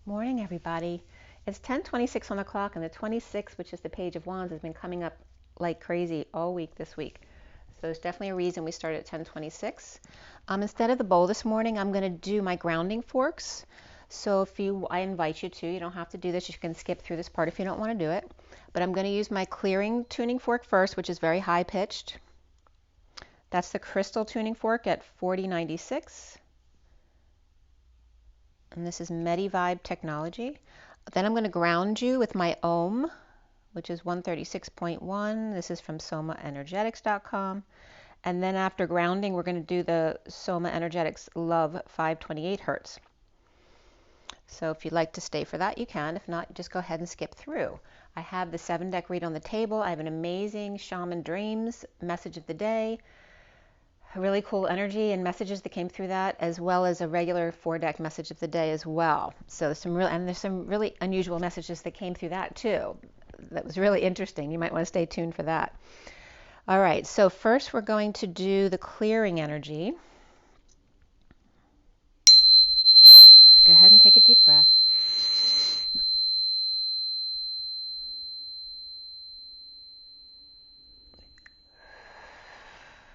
Morning, everybody. It's 10:26 on the clock, and the 26, which is the Page of Wands, has been coming up like crazy all week this week. So there's definitely a reason we started at 10:26. Instead of the bowl this morning, I'm going to do my grounding forks. So I invite you to. You don't have to do this. You can skip through this part if you don't want to do it. But I'm going to use my clearing tuning fork first, which is very high pitched. That's the crystal tuning fork at 4096. And this is Medivibe technology. Then I'm going to ground you with my Ohm, which is 136.1. This is from somaenergetics.com. And then after grounding, we're going to do the Soma Energetics Love 528 Hertz. So if you'd like to stay for that, you can. If not, just go ahead and skip through. I have the 7-deck read on the table. I have an amazing Shaman Dreams message of the day. A really cool energy and messages that came through that, as well as a regular 4-deck message of the day as well. So there's some really unusual messages that came through that too. That was really interesting. You might want to stay tuned for that. All right, so first we're going to do the clearing energy. Just go ahead and take a deep breath.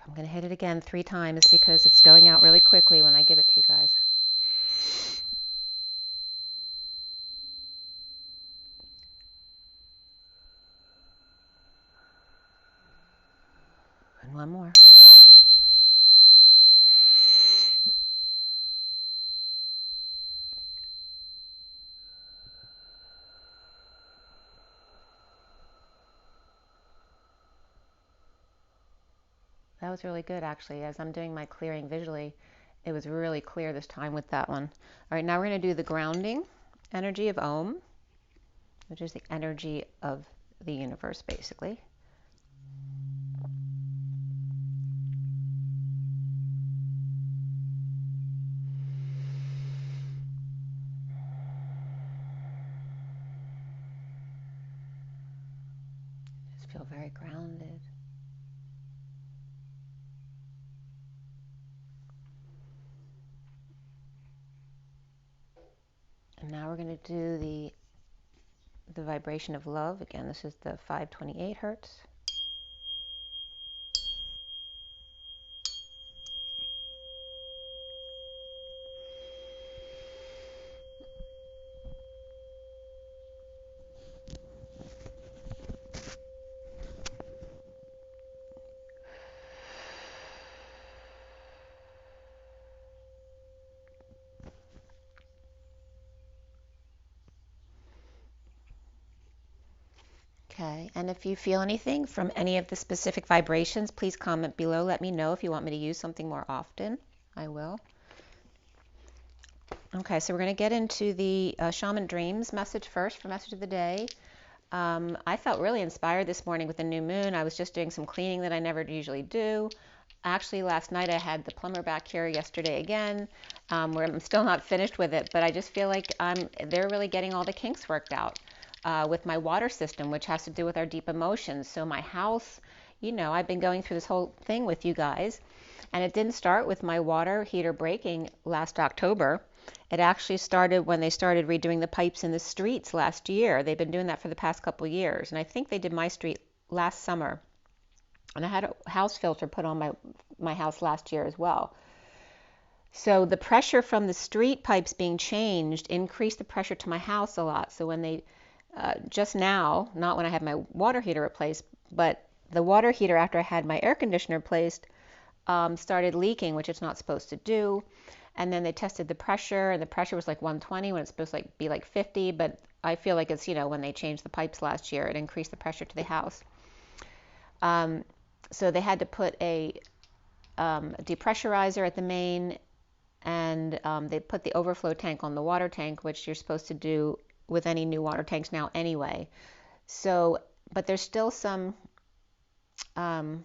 I'm going to hit it again 3 times because it's going out really quickly when I give it to you guys. And one more. That was really good, actually. As I'm doing my clearing visually, it was really clear this time with that one. All right, now we're going to do the grounding energy of Ohm, which is the energy of the universe, basically. Just feel very grounded. And now we're going to do the vibration of love. Again, this is the 528 hertz. Okay, and if you feel anything from any of the specific vibrations, please comment below. Let me know if you want me to use something more often. I will. Okay, so we're going to get into the Shaman Dreams message first for message of the day. I felt really inspired this morning with the new moon. I was just doing some cleaning that I never usually do. Actually, last night I had the plumber back here yesterday again, where I'm still not finished with it, but I just feel like they're really getting all the kinks worked out with my water system, which has to do with our deep emotions. So my house, you know, I've been going through this whole thing with you guys, and it didn't start with my water heater breaking last October. It actually started when they started redoing the pipes in the streets last year. They've been doing that for the past couple years, and I think they did my street last summer. And I had a house filter put on my house last year as well. So the pressure from the street pipes being changed increased the pressure to my house a lot. So when they, just now, not when I had my water heater replaced, but the water heater after I had my air conditioner replaced started leaking, which it's not supposed to do. And then they tested the pressure, and the pressure was like 120 when it's supposed to be like 50. But I feel like it's, you know, when they changed the pipes last year, it increased the pressure to the house. So they had to put a depressurizer at the main, and they put the overflow tank on the water tank, which you're supposed to do with any new water tanks now anyway. So, but there's still some kind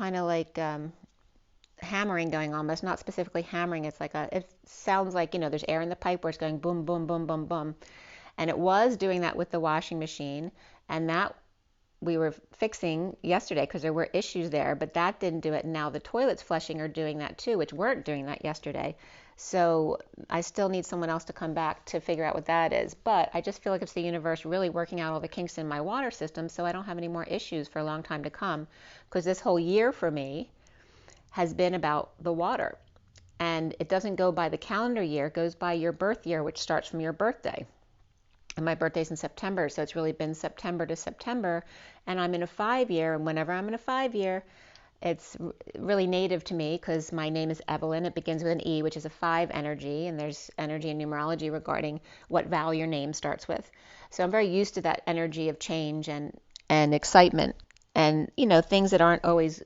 of like hammering going on, but it's not specifically hammering. It's like it sounds like, you know, there's air in the pipe where it's going boom, boom, boom, boom, boom. And it was doing that with the washing machine, and that we were fixing yesterday because there were issues there, but that didn't do it. And now the toilets flushing are doing that too, which weren't doing that yesterday. So I still need someone else to come back to figure out what that is. But I just feel like it's the universe really working out all the kinks in my water system so I don't have any more issues for a long time to come. Because this whole year for me has been about the water. And it doesn't go by the calendar year, it goes by your birth year, which starts from your birthday. And my birthday's in September, so it's really been September to September. And I'm in a 5-year, and whenever I'm in a 5-year, it's really native to me because my name is Evelyn. It begins with an E, which is a 5 energy, and there's energy in numerology regarding what vowel your name starts with. So I'm very used to that energy of change and excitement, and things that aren't always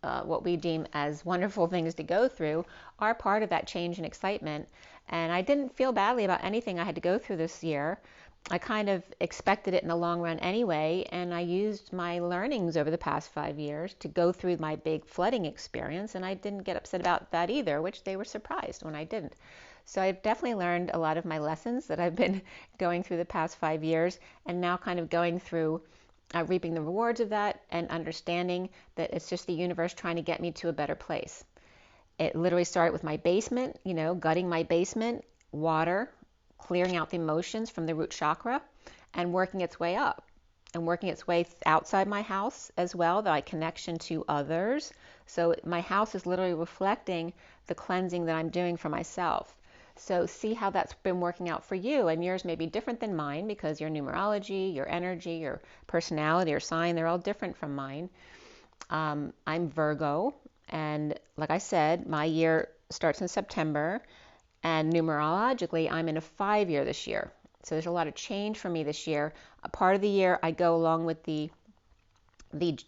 what we deem as wonderful things to go through are part of that change and excitement. And I didn't feel badly about anything I had to go through this year. I kind of expected it in the long run anyway, and I used my learnings over the past 5 years to go through my big flooding experience, and I didn't get upset about that either, which they were surprised when I didn't. So I've definitely learned a lot of my lessons that I've been going through the past 5 years, and now kind of going through reaping the rewards of that and understanding that it's just the universe trying to get me to a better place. It literally started with my basement, gutting my basement, water, clearing out the emotions from the root chakra, and working its way up and working its way outside my house as well, my connection to others. So my house is literally reflecting the cleansing that I'm doing for myself. So see how that's been working out for you, and yours may be different than mine because your numerology, your energy, your personality, your sign, they're all different from mine. I'm Virgo, and like I said, my year starts in September, and numerologically, I'm in a 5-year this year. So there's a lot of change for me this year. A part of the year, I go along with the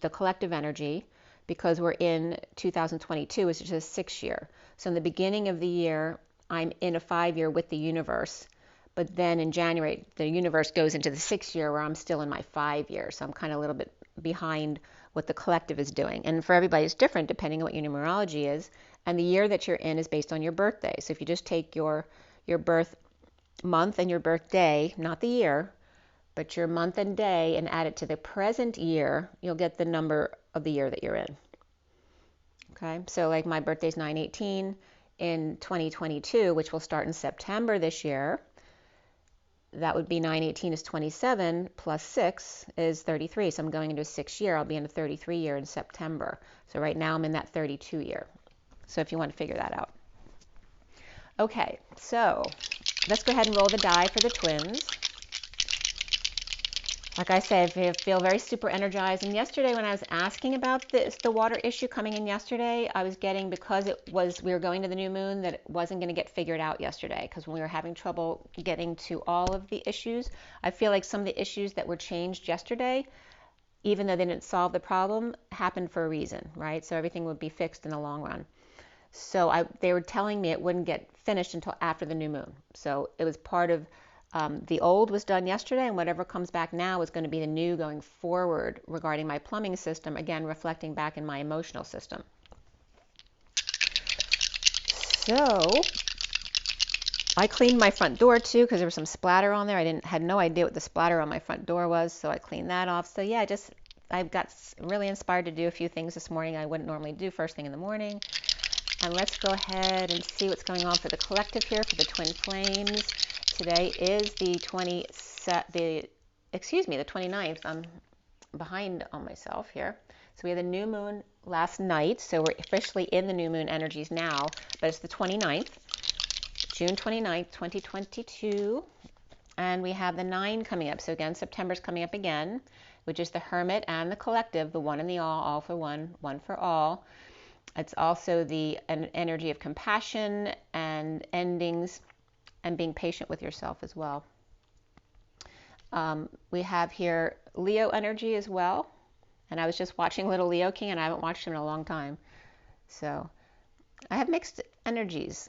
collective energy because we're in 2022, which is a 6-year. So in the beginning of the year, I'm in a 5-year with the universe, but then in January, the universe goes into the 6-year where I'm still in my 5-year. So I'm kind of a little bit behind what the collective is doing. And for everybody, it's different depending on what your numerology is. And the year that you're in is based on your birthday. So if you just take your birth month and your birthday, not the year, but your month and day, and add it to the present year, you'll get the number of the year that you're in. Okay, so like my birthday's 9/18 in 2022, which will start in September this year. That would be 9/18 is 27 plus 6 is 33. So I'm going into a 6-year. I'll be in a 33-year in September. So right now I'm in that 32-year. So if you want to figure that out. Okay, so let's go ahead and roll the die for the twins. Like I said, I feel very super energized. And yesterday when I was asking about the water issue coming in yesterday, I was getting, because we were going to the new moon, that it wasn't going to get figured out yesterday because when we were having trouble getting to all of the issues, I feel like some of the issues that were changed yesterday, even though they didn't solve the problem, happened for a reason, right? So everything would be fixed in the long run. So they were telling me it wouldn't get finished until after the new moon. So it was part of the old was done yesterday, and whatever comes back now is going to be the new going forward regarding my plumbing system, again, reflecting back in my emotional system. So I cleaned my front door too because there was some splatter on there. I had no idea what the splatter on my front door was, so I cleaned that off. So yeah, I've got really inspired to do a few things this morning I wouldn't normally do first thing in the morning. And let's go ahead and see what's going on for the collective here for the twin flames. Today is the 29th. I'm behind on myself here. So we had the new moon last night, so we're officially in the new moon energies now, but it's the 29th, June 29th, 2022, and we have the 9 coming up. So again, September's coming up again, which is the Hermit and the collective, the one and the all for one, one for all. It's also the energy of compassion and endings, and being patient with yourself as well. We have here Leo energy as well. And I was just watching Little Leo King, and I haven't watched him in a long time. So I have mixed energies.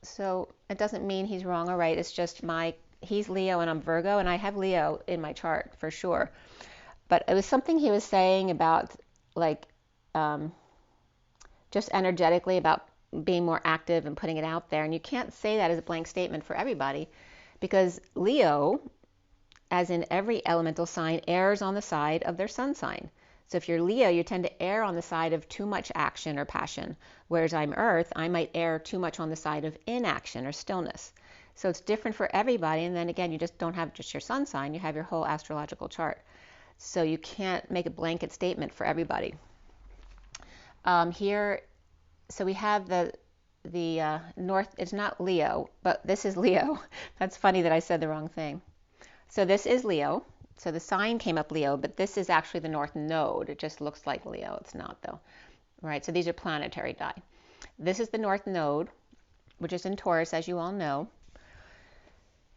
So it doesn't mean he's wrong or right. It's just he's Leo and I'm Virgo, and I have Leo in my chart for sure. But it was something he was saying about just energetically about being more active and putting it out there. And you can't say that as a blank statement for everybody, because Leo, as in every elemental sign, errs on the side of their sun sign. So if you're Leo, you tend to err on the side of too much action or passion, whereas I'm Earth, I might err too much on the side of inaction or stillness. So it's different for everybody, and then again, you just don't have just your sun sign, you have your whole astrological chart. So you can't make a blanket statement for everybody. Here, so we have the north, it's not Leo, but this is Leo. That's funny that I said the wrong thing. So this is Leo. So the sign came up Leo, but this is actually the north node. It just looks like Leo. It's not though. Right, so these are planetary die. This is the north node, which is in Taurus, as you all know.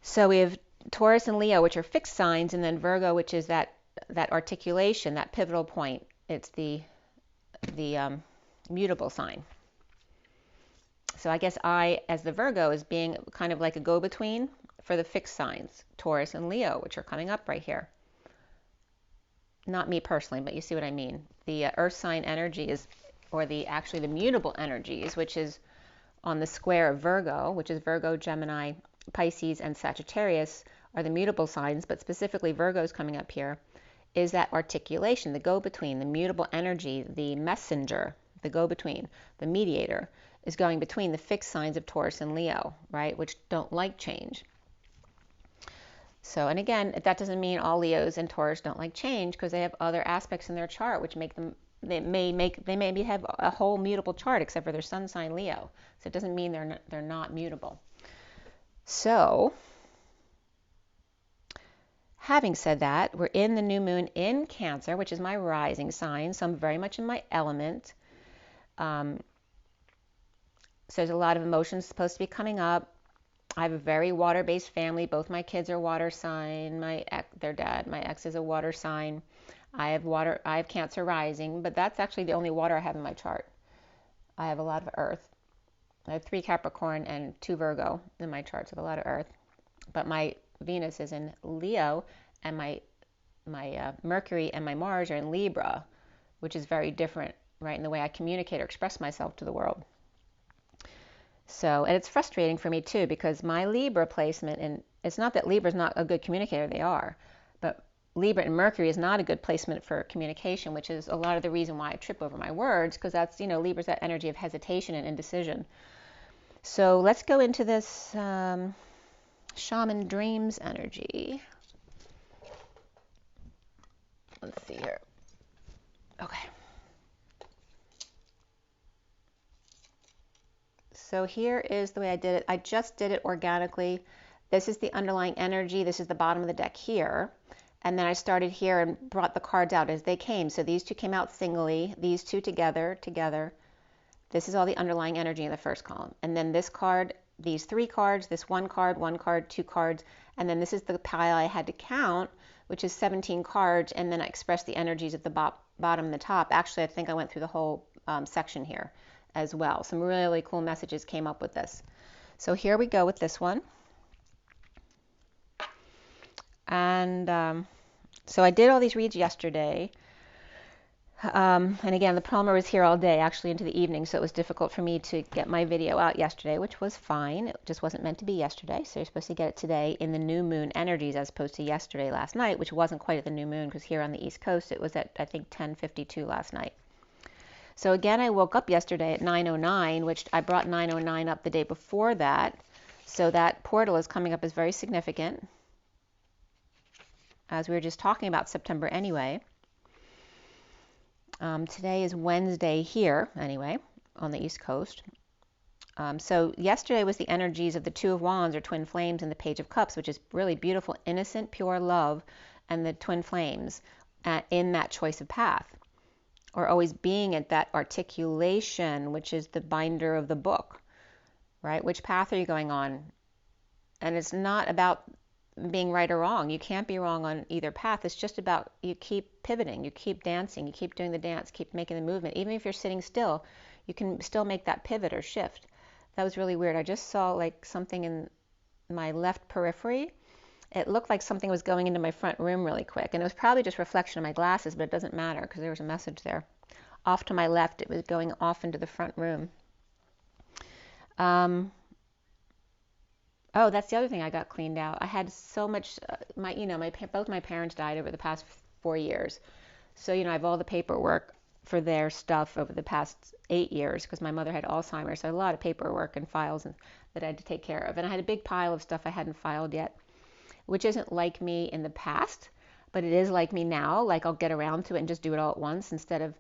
So we have Taurus and Leo, which are fixed signs, and then Virgo, which is that articulation, that pivotal point. It's the mutable sign. So I guess I, as the Virgo, is being kind of like a go-between for the fixed signs, Taurus and Leo, which are coming up right here. Not me personally, but you see what I mean. The earth sign energy is, or actually the mutable energies, which is on the square of Virgo, which is Virgo, Gemini, Pisces, and Sagittarius, are the mutable signs, but specifically Virgo is coming up here, is that articulation, the go-between, the mutable energy, the messenger, the go-between, the mediator, is going between the fixed signs of Taurus and Leo, right, which don't like change. So, and again, that doesn't mean all Leos and Taurus don't like change, because they have other aspects in their chart which make them, they maybe have a whole mutable chart except for their sun sign Leo. So it doesn't mean they're not mutable. So, having said that, we're in the new moon in Cancer, which is my rising sign, so I'm very much in my element. So there's a lot of emotions supposed to be coming up. I have a very water-based family. Both my kids are water sign. Their dad, my ex, is a water sign. I have Cancer rising, but that's actually the only water I have in my chart. I have a lot of earth. I have 3 Capricorn and 2 Virgo in my chart, so I have a lot of earth. But my Venus is in Leo, and my Mercury and my Mars are in Libra, which is very different, right, in the way I communicate or express myself to the world. So, and it's frustrating for me too, because my Libra placement, and it's not that Libra is not a good communicator, they are, but Libra and Mercury is not a good placement for communication, which is a lot of the reason why I trip over my words, because that's, Libra's that energy of hesitation and indecision. So let's go into this Shaman Dreams energy. Let's see here. Okay. So here is the way I did it. I just did it organically. This is the underlying energy. This is the bottom of the deck here. And then I started here and brought the cards out as they came. So these 2 came out singly, these 2 together. This is all the underlying energy in the first column. And then this card, these 3 cards, this 1 card, 2 cards. And then this is the pile I had to count, which is 17 cards. And then I expressed the energies at the bottom and the top. Actually, I think I went through the whole section here as well. Some really cool messages came up with this. So here we go with this one. And so I did all these reads yesterday. And again, the plumber was here all day, actually into the evening, so it was difficult for me to get my video out yesterday, which was fine. It just wasn't meant to be yesterday, so you're supposed to get it today in the new moon energies as opposed to yesterday last night, which wasn't quite at the new moon, because here on the East Coast it was at, I think, 10:52 last night. So again, I woke up yesterday at 9:09, which I brought 9:09 up the day before that. So that portal is coming up as very significant, as we were just talking about September anyway. Today is Wednesday here, anyway, on the East Coast. So yesterday was the energies of the 2 of Wands, or twin flames, and the Page of Cups, which is really beautiful, innocent, pure love, and the twin flames in that choice of path, or always being at that articulation, which is the binder of the book, right? Which path are you going on? And it's not about being right or wrong. You can't be wrong on either path. It's just about you keep pivoting, you keep dancing, you keep doing the dance, keep making the movement. Even if you're sitting still, you can still make that pivot or shift. That was really weird. I just saw like something in my left periphery. It looked like something was going into my front room really quick, and it was probably just reflection of my glasses, but it doesn't matter because there was a message there. Off to my left, it was going off into the front room. Oh, that's the other thing I got cleaned out. I had so much, both my parents died over the past 4 years. So, I have all the paperwork for their stuff over the past 8 years because my mother had Alzheimer's. So a lot of paperwork and files that I had to take care of. And I had a big pile of stuff I hadn't filed yet, which isn't like me in the past, but it is like me now. Like I'll get around to it and just do it all at once instead of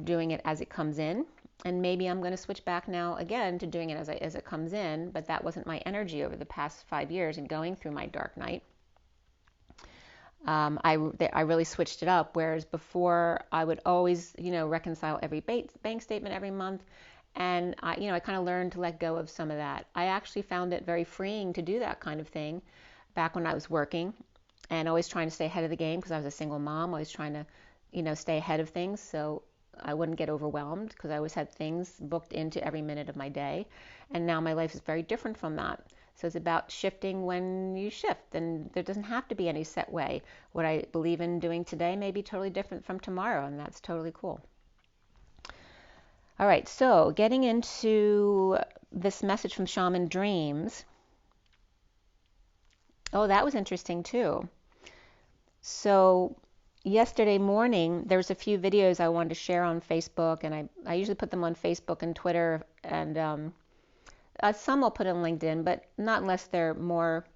doing it as it comes in. And maybe I'm going to switch back now again to doing it as it comes in, but that wasn't my energy over the past 5 years and going through my dark night. I really switched it up, whereas before I would always, reconcile every bank statement every month, and I kind of learned to let go of some of that. I actually found it very freeing to do that kind of thing back when I was working and always trying to stay ahead of the game because I was a single mom, always trying to, stay ahead of things so I wouldn't get overwhelmed because I always had things booked into every minute of my day. And now my life is very different from that. So it's about shifting when you shift, and there doesn't have to be any set way. What I believe in doing today may be totally different from tomorrow, and that's totally cool. All right, so getting into this message from Shaman Dreams. Oh, that was interesting too. So yesterday morning, there was a few videos I wanted to share on Facebook, and I usually put them on Facebook and Twitter, and some I'll put on LinkedIn, but not unless they're more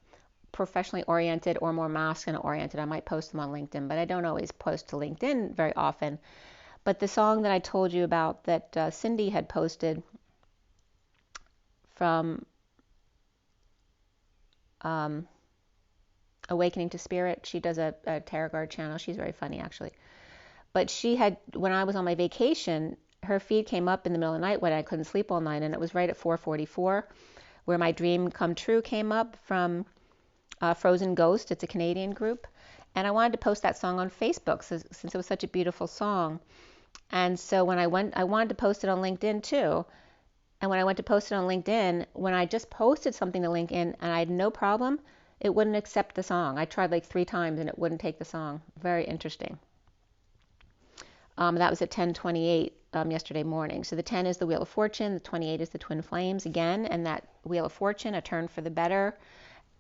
professionally oriented or more masculine oriented. I might post them on LinkedIn, but I don't always post to LinkedIn very often. But the song that I told you about that Cindy had posted from Awakening to Spirit, she does a tarot card channel. She's very funny, actually. But she had, when I was on my vacation, her feed came up in the middle of the night when I couldn't sleep all night, and it was right at 4:44, where my dream come true came up from Frozen Ghost. It's a Canadian group, and I wanted to post that song on Facebook since it was such a beautiful song. And so when I wanted to post it on LinkedIn too. And when I went to post it on LinkedIn, when I just posted something to LinkedIn and I had no problem, it wouldn't accept the song. I tried like 3 times and it wouldn't take the song. Very interesting. That was at 10:28 yesterday morning. So the 10 is the Wheel of Fortune, the 28 is the Twin Flames again, and that Wheel of Fortune, a turn for the better,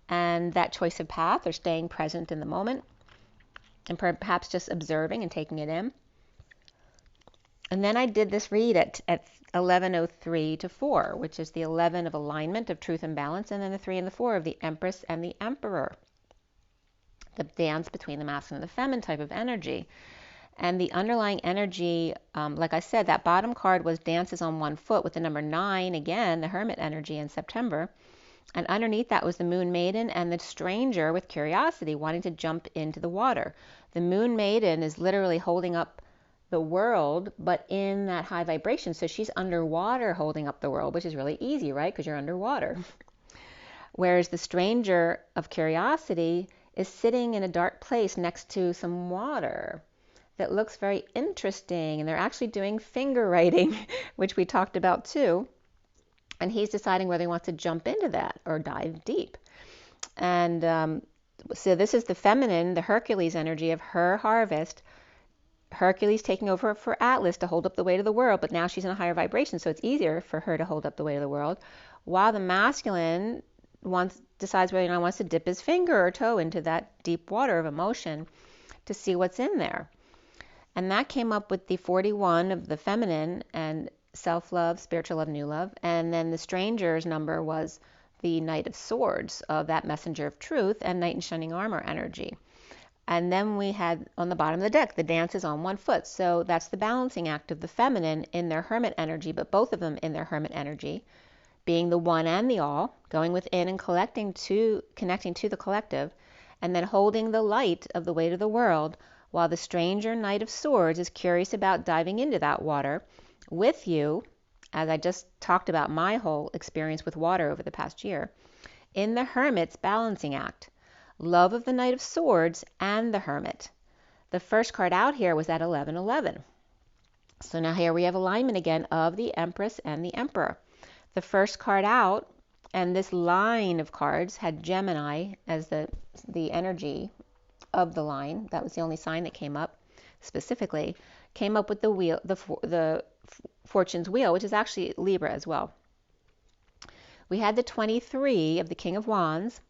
and that choice of path or staying present in the moment, and perhaps just observing and taking it in. And then I did this read at 11:03 to 4, which is the 11 of alignment, of truth and balance, and then the 3 and the 4 of the Empress and the Emperor, the dance between the masculine and the feminine type of energy. And the underlying energy, like I said, that bottom card was dances on one foot with the number 9, again, the hermit energy in September. And underneath that was the Moon Maiden and the stranger with curiosity, wanting to jump into the water. The Moon Maiden is literally holding up the world, but in that high vibration. So she's underwater holding up the world, which is really easy, right? Because you're underwater. Whereas the stranger of curiosity is sitting in a dark place next to some water that looks very interesting, and they're actually doing finger writing, which we talked about too, and he's deciding whether he wants to jump into that or dive deep. And so this is the feminine, the Hercules energy of her harvest. Hercules taking over for Atlas to hold up the weight of the world, but now she's in a higher vibration, so it's easier for her to hold up the weight of the world, while the masculine decides whether or not he wants to dip his finger or toe into that deep water of emotion to see what's in there. And that came up with the 41 of the feminine and self-love, spiritual love, new love. And then the stranger's number was the Knight of Swords of that messenger of truth and Knight in Shining Armor energy. And then we had on the bottom of the deck, the dances on one foot. So that's the balancing act of the feminine in their hermit energy, but both of them in their hermit energy, being the one and the all, going within and connecting to the collective, and then holding the light of the weight of the world, while the stranger Knight of Swords is curious about diving into that water with you, as I just talked about my whole experience with water over the past year, in the Hermit's balancing act. Love of the Knight of Swords and the Hermit. The first card out here was at 11:11. So now here we have alignment again of the Empress and the Emperor. The first card out, and this line of cards had Gemini as the energy of the line. That was the only sign that came up specifically. Came up with the wheel, the Fortune's wheel, which is actually Libra as well. We had the 23 of the King of Wands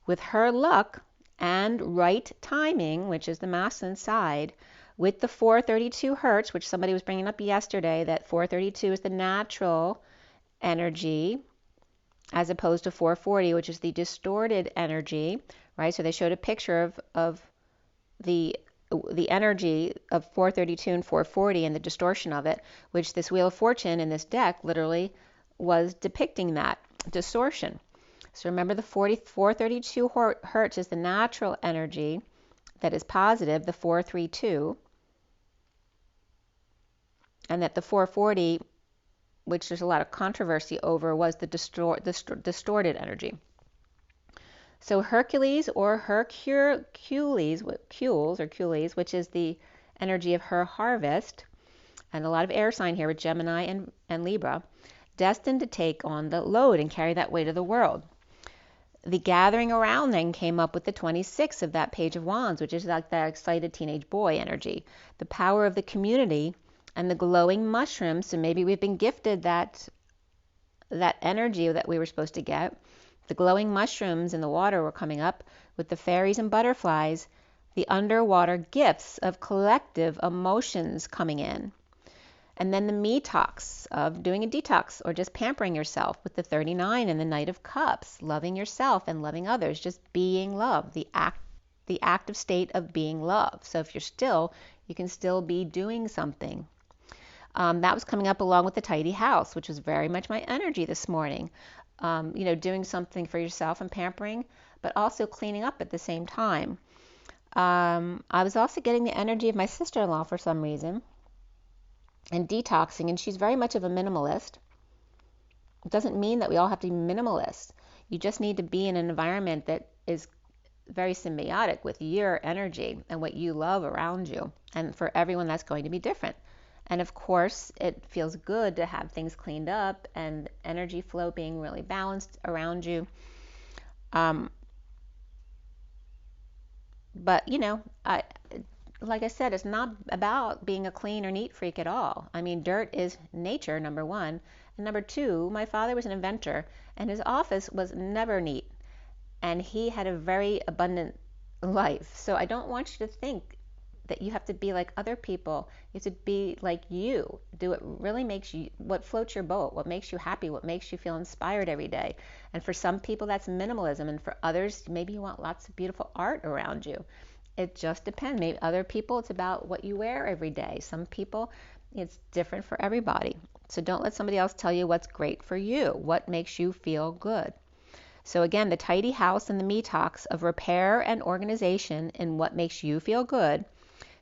with her luck and right timing, which is the masculine side, with the 432 hertz, which somebody was bringing up yesterday, that 432 is the natural energy as opposed to 440, which is the distorted energy, right? So they showed a picture of the energy of 432 and 440 and the distortion of it, which this Wheel of Fortune in this deck literally was depicting that distortion. So remember, the 432 hertz is the natural energy that is positive, the 432, and that the 440, which there's a lot of controversy over, was the distorted energy. So Hercules or Hercules, which is the energy of her harvest, and a lot of air sign here with Gemini and Libra, destined to take on the load and carry that weight of the world. The gathering around then came up with the 26 of that Page of Wands, which is like that excited teenage boy energy, the power of the community and the glowing mushrooms. So maybe we've been gifted that energy that we were supposed to get. The glowing mushrooms in the water were coming up with the fairies and butterflies, the underwater gifts of collective emotions coming in. And then the me talks of doing a detox or just pampering yourself with the 39 and the Knight of Cups, loving yourself and loving others, just being love, the active state of being love. So if you're still, you can still be doing something. That was coming up along with the tidy house, which was very much my energy this morning. Doing something for yourself and pampering, but also cleaning up at the same time. I was also getting the energy of my sister-in-law for some reason, and detoxing, and she's very much of a minimalist. It doesn't mean that we all have to be minimalist. You just need to be in an environment that is very symbiotic with your energy and what you love around you. And for everyone, that's going to be different. And of course, it feels good to have things cleaned up and energy flow being really balanced around you. But, like I said, it's not about being a clean or neat freak at all. I mean, dirt is nature, number one. And number two, my father was an inventor, and his office was never neat. And he had a very abundant life. So I don't want you to think that you have to be like other people. You have to be like you. Do what really makes you, what floats your boat, what makes you happy, what makes you feel inspired every day. And for some people, that's minimalism. And for others, maybe you want lots of beautiful art around you. It just depends. Maybe other people, it's about what you wear every day. Some people, it's different for everybody. So don't let somebody else tell you what's great for you, what makes you feel good. So again, the tidy house and the me talks of repair and organization in what makes you feel good,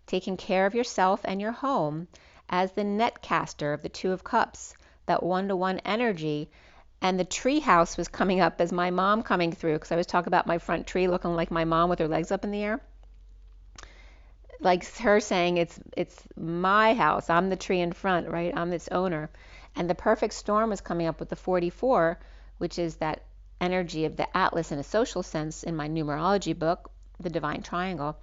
taking care of yourself and your home as the netcaster of the Two of Cups, that one-to-one energy. And the tree house was coming up as my mom coming through, because I was talking about my front tree looking like my mom with her legs up in the air. Like her saying, it's my house. I'm the tree in front, right? I'm its owner. And the perfect storm was coming up with the 44, which is that energy of the Atlas in a social sense in my numerology book, the Divine Triangle.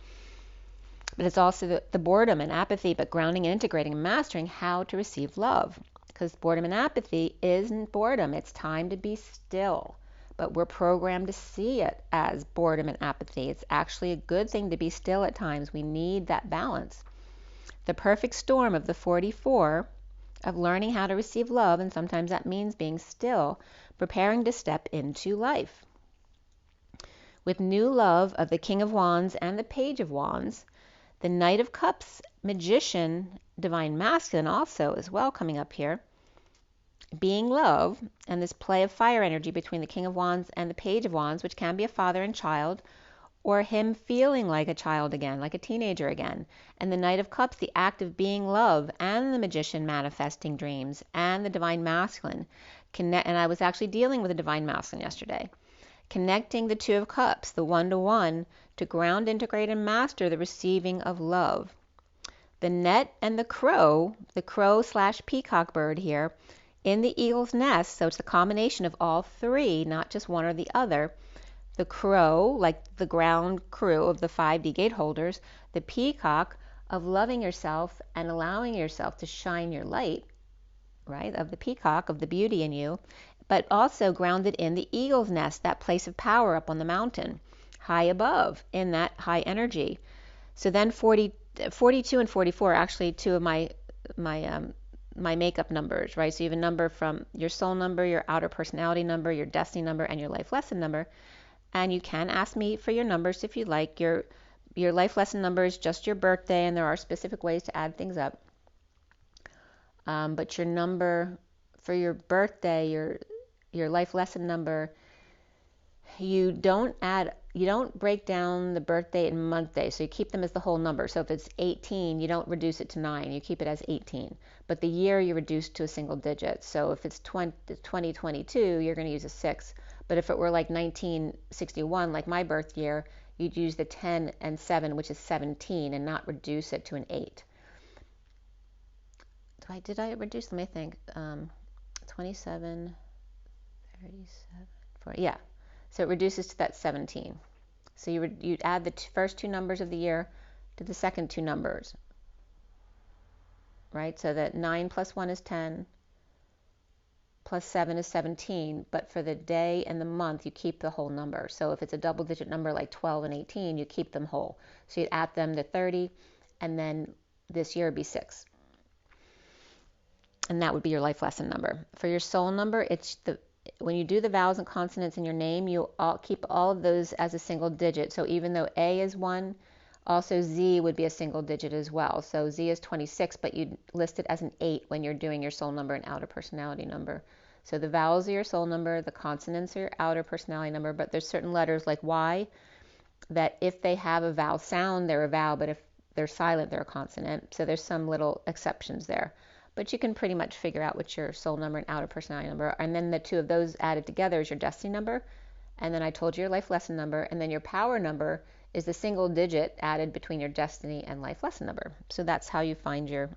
But it's also the boredom and apathy, but grounding and integrating and mastering how to receive love. Because boredom and apathy isn't boredom. It's time to be still. But we're programmed to see it as boredom and apathy. It's actually a good thing to be still at times. We need that balance. The perfect storm of the 44 of learning how to receive love, and sometimes that means being still, preparing to step into life. With new love of the King of Wands and the Page of Wands, the Knight of Cups, Magician, Divine Masculine also as well coming up here, being love, and this play of fire energy between the King of Wands and the Page of Wands, which can be a father and child, or him feeling like a child again, like a teenager again. And the Knight of Cups, the act of being love, and the Magician manifesting dreams, and the Divine Masculine. And I was actually dealing with the Divine Masculine yesterday. Connecting the Two of Cups, the one-to-one, to ground, integrate, and master the receiving of love. The net and the crow/peacock bird here, in the eagle's nest, so it's a combination of all three, not just one or the other. The crow, like the ground crew of the 5D gate holders, the peacock of loving yourself and allowing yourself to shine your light, right, of the peacock, of the beauty in you, but also grounded in the eagle's nest, that place of power up on the mountain, high above, in that high energy. So then 42 and 44 are actually two of my makeup numbers, right? So you have a number from your soul number, your outer personality number, your destiny number, and your life lesson number. And you can ask me for your numbers if you like. Your life lesson number is just your birthday, and there are specific ways to add things up. But your number for your birthday, your life lesson number, you don't break down the birth date and month day, so you keep them as the whole number. So if it's 18, you don't reduce it to 9, you keep it as 18. But the year you reduce to a single digit. So if it's 2022, you're going to use a 6. But if it were like 1961, like my birth year, you'd use the 10 and 7, which is 17, and not reduce it to an 8. Did I reduce? Let me think. 27, 37, 40. Yeah. So it reduces to that 17. So you'd add the first two numbers of the year to the second two numbers, right? So that 9 plus 1 is 10, plus 7 is 17, but for the day and the month, you keep the whole number. So if it's a double-digit number like 12 and 18, you keep them whole. So you'd add them to 30, and then this year would be 6. And that would be your life lesson number. For your soul number, when you do the vowels and consonants in your name, you keep all of those as a single digit. So even though A is 1, also Z would be a single digit as well. So Z is 26, but you'd list it as an 8 when you're doing your soul number and outer personality number. So the vowels are your soul number, the consonants are your outer personality number, but there's certain letters like Y that if they have a vowel sound, they're a vowel, but if they're silent, they're a consonant. So there's some little exceptions there. But you can pretty much figure out what's your soul number and outer personality number. And then the two of those added together is your destiny number. And then I told you your life lesson number. And then your power number is the single digit added between your destiny and life lesson number. So that's how you find your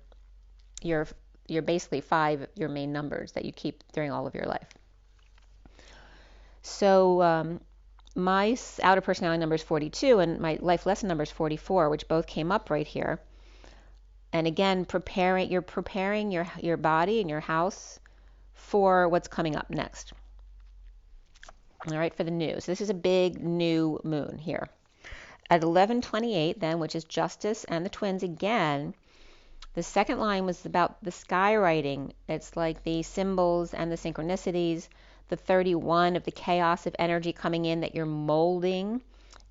basically 5, your main numbers that you keep during all of your life. So my outer personality number is 42 and my life lesson number is 44, which both came up right here. And again, you're preparing your body and your house for what's coming up next. All right, for the new. So this is a big new moon here. At 11:28 then, which is justice and the twins again, the second line was about the skywriting. It's like the symbols and the synchronicities. The 31 of the chaos of energy coming in that you're molding,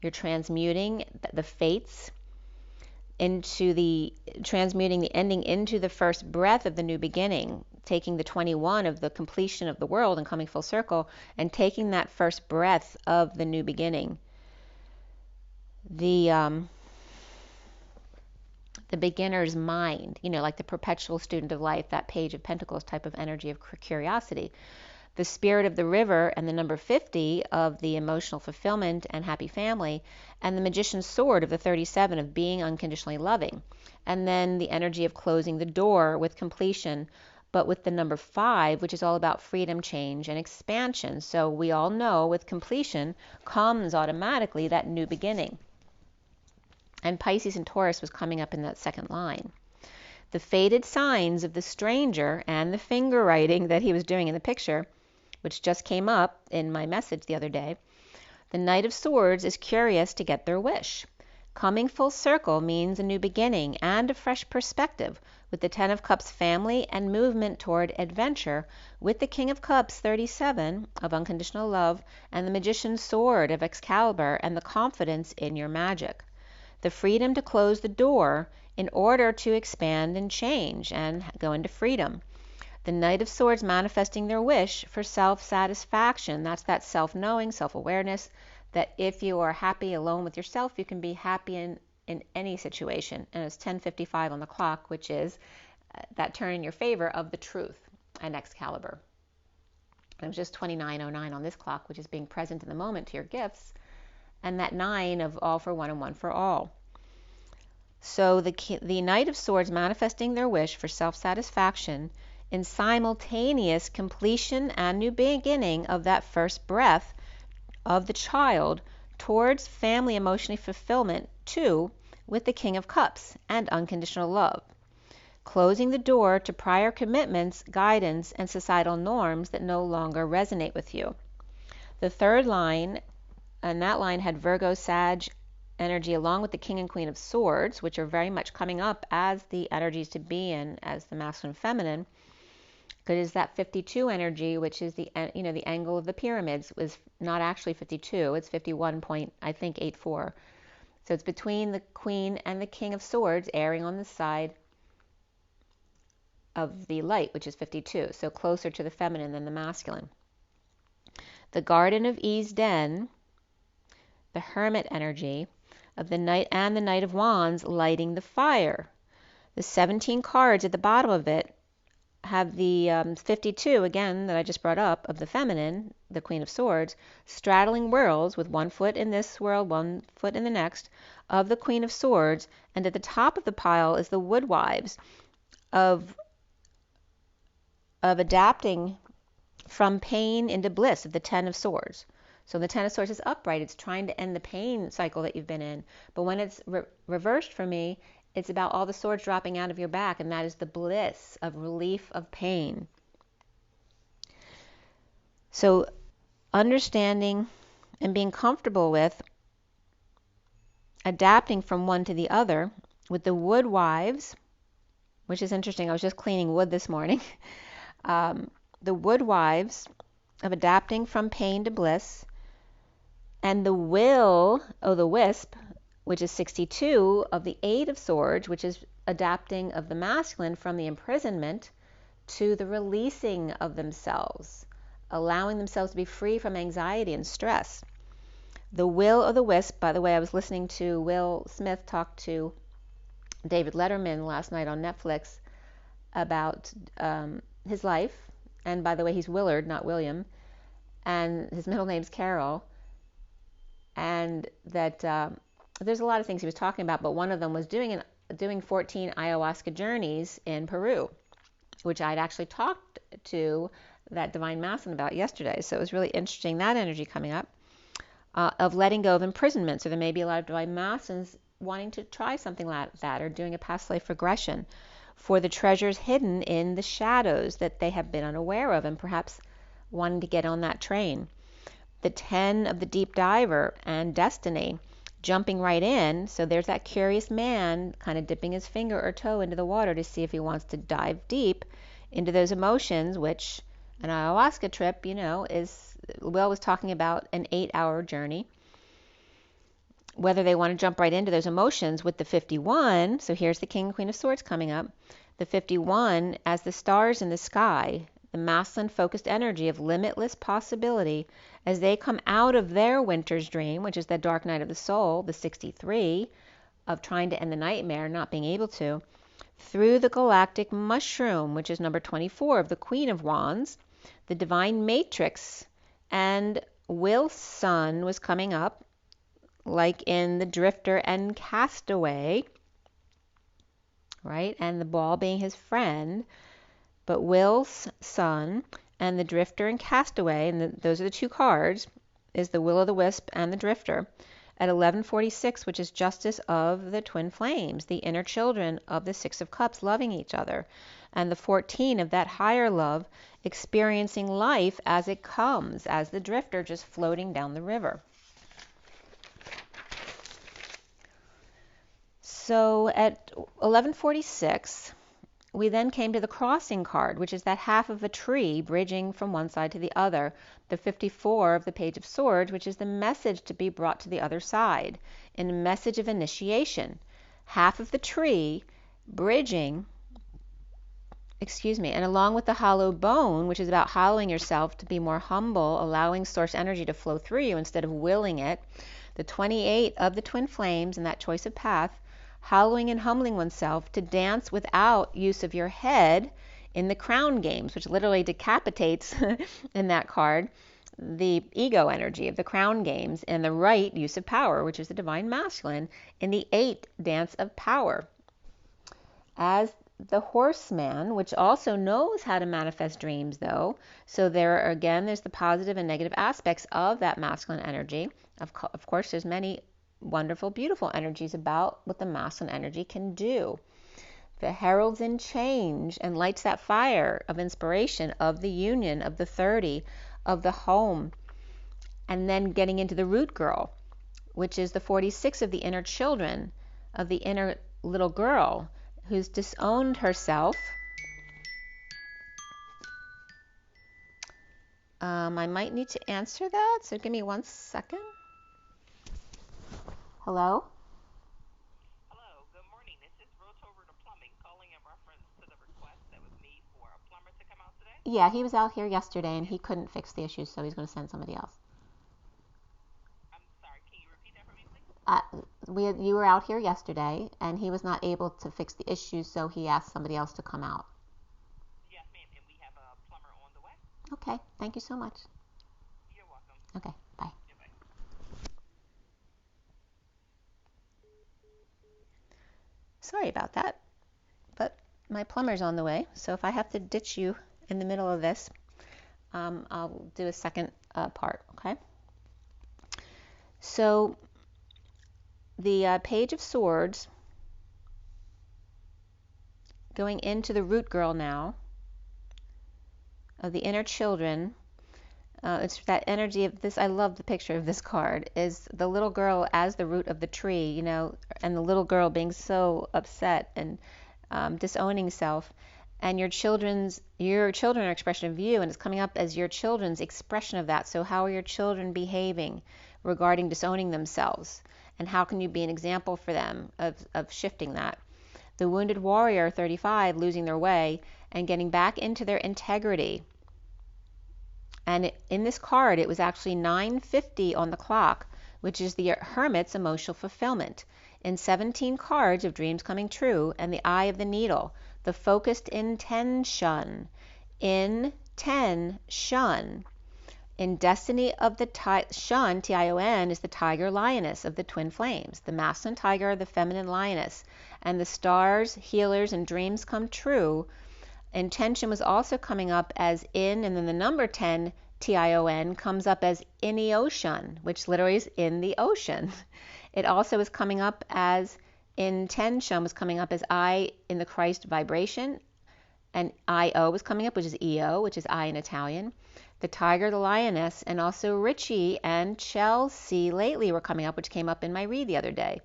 you're transmuting the fates transmuting the ending into the first breath of the new beginning, taking the 21 of the completion of the world and coming full circle, and taking that first breath of the new beginning. The beginner's mind, like the perpetual student of life, that Page of Pentacles type of energy of curiosity. The spirit of the river and the number 50 of the emotional fulfillment and happy family, and the magician's sword of the 37 of being unconditionally loving. And then the energy of closing the door with completion, but with the number 5, which is all about freedom, change, and expansion. So we all know with completion comes automatically that new beginning. And Pisces and Taurus was coming up in that second line. The faded signs of the stranger and the finger writing that he was doing in the picture, which just came up in my message the other day. The Knight of Swords is curious to get their wish. Coming full circle means a new beginning and a fresh perspective, with the 10 of Cups family and movement toward adventure, with the King of Cups 37 of unconditional love and the Magician's sword of Excalibur and the confidence in your magic. The freedom to close the door in order to expand and change and go into freedom. The Knight of Swords manifesting their wish for self-satisfaction. That's that self-knowing, self-awareness, that if you are happy alone with yourself, you can be happy in any situation. And it's 10:55 on the clock, which is that turn in your favor of the truth and Excalibur. And it was just 29:09 on this clock, which is being present in the moment to your gifts. And that 9 of all for one and one for all. So the Knight of Swords manifesting their wish for self-satisfaction in simultaneous completion and new beginning of that first breath of the child towards family emotional fulfillment too, with the King of Cups and unconditional love. Closing the door to prior commitments, guidance, and societal norms that no longer resonate with you. The third line, and that line had Virgo, Sag, energy, along with the King and Queen of Swords, which are very much coming up as the energies to be in as the masculine and feminine. Good is that 52 energy, which is the the angle of the pyramids, was not actually 52. It's 51 point, I think, 84. So it's between the Queen and the King of Swords, erring on the side of the light, which is 52. So closer to the feminine than the masculine. The Garden of Eden, the Hermit energy of the Knight and the Knight of Wands, lighting the fire. The 17 cards at the bottom of it have the 52, again, that I just brought up, of the feminine, the Queen of Swords, straddling worlds with one foot in this world, one foot in the next, of the Queen of Swords. And at the top of the pile is the Woodwives of adapting from pain into bliss, of the Ten of Swords. So the Ten of Swords is upright. It's trying to end the pain cycle that you've been in. But when it's reversed for me, it's about all the swords dropping out of your back, and that is the bliss of relief of pain. So understanding and being comfortable with adapting from one to the other with the Woodwives, which is interesting. I was just cleaning wood this morning. The Woodwives of adapting from pain to bliss, and the Wisp, which is 62, of the Eight of Swords, which is adapting of the masculine from the imprisonment to the releasing of themselves, allowing themselves to be free from anxiety and stress. The Will of the Wisp, by the way, I was listening to Will Smith talk to David Letterman last night on Netflix about his life. And by the way, he's Willard, not William. And his middle name's Carol. And that there's a lot of things he was talking about, but one of them was doing 14 ayahuasca journeys in Peru, which I'd actually talked to that divine masculine about yesterday. So it was really interesting, that energy coming up, of letting go of imprisonment. So there may be a lot of divine masculines wanting to try something like that, or doing a past life regression for the treasures hidden in the shadows that they have been unaware of, and perhaps wanting to get on that train. The 10 of the Deep Diver and Destiny, jumping right in. So there's that curious man kind of dipping his finger or toe into the water to see if he wants to dive deep into those emotions, which an ayahuasca trip, is, Will was talking about an 8-hour journey. Whether they want to jump right into those emotions with the 51, so here's the King and Queen of Swords coming up, the 51 as the stars in the sky, the masculine focused energy of limitless possibility as they come out of their winter's dream, which is the dark night of the soul, the 63, of trying to end the nightmare, not being able to, through the galactic mushroom, which is number 24 of the Queen of Wands, the divine matrix, and Will's sun was coming up, like in the Drifter and Castaway, right? And the ball being his friend. But Will's sun and the Drifter and Castaway, and those are the two cards, is the Will of the Wisp and the Drifter, at 1146, which is justice of the twin flames, the inner children of the Six of Cups loving each other, and the 14 of that higher love experiencing life as it comes, as the Drifter just floating down the river. So at 1146, we then came to the crossing card, which is that half of a tree bridging from one side to the other, the 54 of the Page of Swords, which is the message to be brought to the other side, in a message of initiation. Half of the tree bridging, and along with the hollow bone, which is about hollowing yourself to be more humble, allowing source energy to flow through you instead of willing it, the 28 of the twin flames and that choice of path, hollowing and humbling oneself to dance without use of your head in the crown games, which literally decapitates in that card the ego energy of the crown games, and the right use of power, which is the divine masculine, in the 8 dance of power. As the horseman, which also knows how to manifest dreams, though, so there's the positive and negative aspects of that masculine energy. Of course, there's many wonderful, beautiful energies about what the masculine energy can do. The heralds in change and lights that fire of inspiration, of the union, of the 30, of the home, and then getting into the root girl, which is the 46 of the inner children, of the inner little girl who's disowned herself. I might need to answer that, so give me 1 second. Hello? Hello, good morning. This is Rotover Plumbing calling in reference to the request that was made for a plumber to come out today. Yeah, he was out here yesterday and he couldn't fix the issues, so he's going to send somebody else. I'm sorry, can you repeat that for me, please? You were out here yesterday and he was not able to fix the issues, so he asked somebody else to come out. Yes, ma'am, and we have a plumber on the way. Okay, thank you so much. You're welcome. Okay, bye. Goodbye. Sorry about that, but my plumber's on the way, so if I have to ditch you in the middle of this, I'll do a second part, okay? So the Page of Swords, going into the root girl now, of the inner children, it's that energy of this. I love the picture of this card, is the little girl as the root of the tree, you know, and the little girl being so upset and disowning self, and your children are expression of you, and it's coming up as your children's expression of that. So how are your children behaving regarding disowning themselves, and how can you be an example for them of shifting that? The wounded warrior, 35, losing their way and getting back into their integrity. And in this card, it was actually 9:50 on the clock, which is the Hermit's emotional fulfillment. In 17 cards of dreams coming true, and the Eye of the Needle, the focused intention. Intention. In Destiny of the Shun, Tion, is the tiger lioness of the twin flames, the masculine tiger, the feminine lioness, and the stars, healers, and dreams come true. Intention was also coming up as in, and then the number 10, Tion, comes up as in the ocean, which literally is in the ocean. It also is coming up as intention was coming up as I in the Christ vibration, and IO was coming up, which is EO, which is I in Italian. The tiger, the lioness, and also Richie and Chelsea lately were coming up, which came up in my read the other day.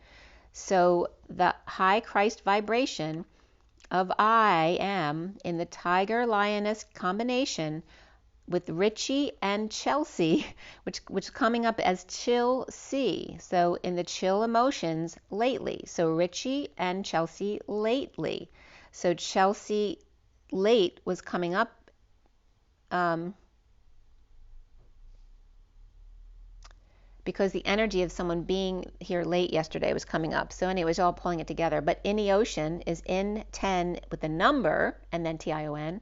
So the high Christ vibration of I am in the tiger lioness combination with Richie and Chelsea, which is coming up as chill C. So in the chill emotions lately. So Richie and Chelsea lately. So Chelsea late was coming up because the energy of someone being here late yesterday was coming up. So anyway, it was all pulling it together. But in the ocean is in 10 with a number, and then Tion,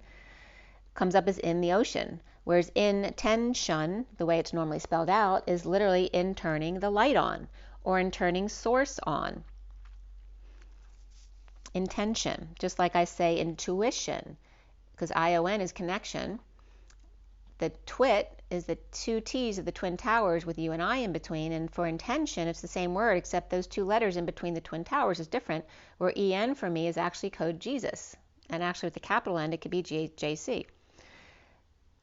comes up as in the ocean. Whereas intention, the way it's normally spelled out, is literally in turning the light on, or in turning source on. Intention, just like I say intuition, because ION is connection. The twit is the two T's of the twin towers with you and I in between, and for intention it's the same word except those two letters in between the twin towers is different, where EN for me is actually code Jesus, and actually with the capital N it could be JC.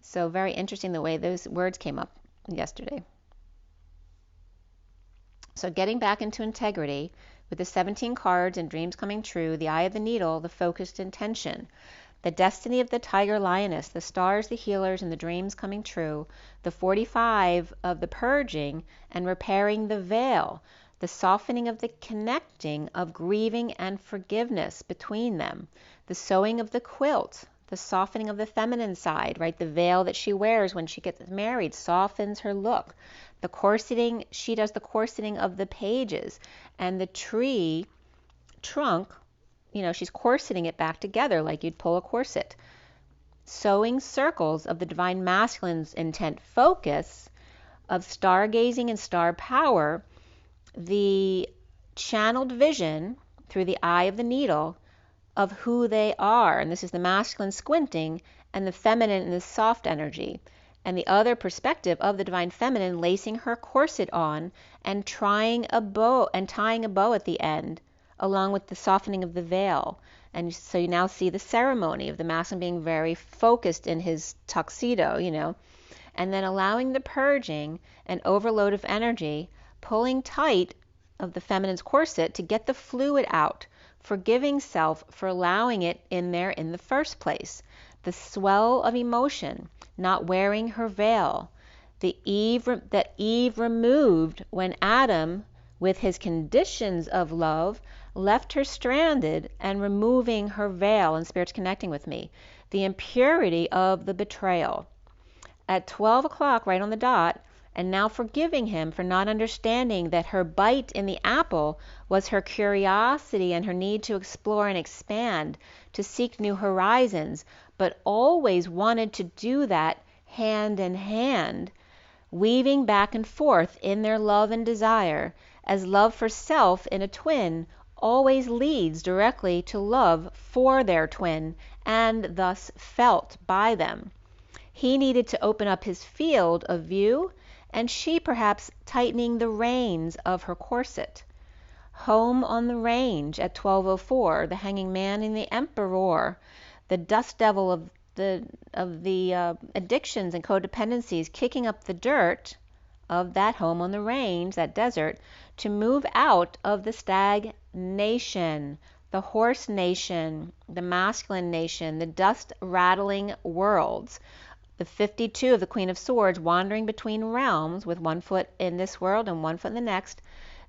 So very interesting the way those words came up yesterday. So getting back into integrity with the 17 cards and dreams coming true, the Eye of the Needle, the focused intention. The destiny of the tiger lioness, the stars, the healers, and the dreams coming true, the 45 of the purging and repairing the veil, the softening of the connecting of grieving and forgiveness between them, the sewing of the quilt, the softening of the feminine side, right? The veil that she wears when she gets married softens her look. The corseting, she does the corseting of the pages, and the tree trunk, you know, she's corseting it back together like you'd pull a corset. Sewing circles of the divine masculine's intent focus, of stargazing and star power, the channeled vision through the eye of the needle of who they are. And this is the masculine squinting and the feminine and the soft energy. And the other perspective of the divine feminine lacing her corset on and tying a bow at the end, along with the softening of the veil. And so you now see the ceremony of the masculine being very focused in his tuxedo, you know, and then allowing the purging and overload of energy pulling tight of the feminine's corset to get the fluid out, forgiving self for allowing it in there in the first place. The swell of emotion, not wearing her veil, that Eve removed when Adam, with his conditions of love, left her stranded and removing her veil, and Spirit's connecting with me. The impurity of the betrayal. At 12 o'clock, right on the dot, and now forgiving him for not understanding that her bite in the apple was her curiosity and her need to explore and expand, to seek new horizons, but always wanted to do that hand in hand, weaving back and forth in their love and desire, as love for self in a twin always leads directly to love for their twin, and thus felt by them. He needed to open up his field of view, and she perhaps tightening the reins of her corset. Home on the range at 12:04, the hanging man and the emperor, the dust devil of the addictions and codependencies, kicking up the dirt of that home on the range, that desert, to move out of the stagnation, the horse nation, the masculine nation, the dust rattling worlds. The 52 of the Queen of Swords, wandering between realms with one foot in this world and one foot in the next.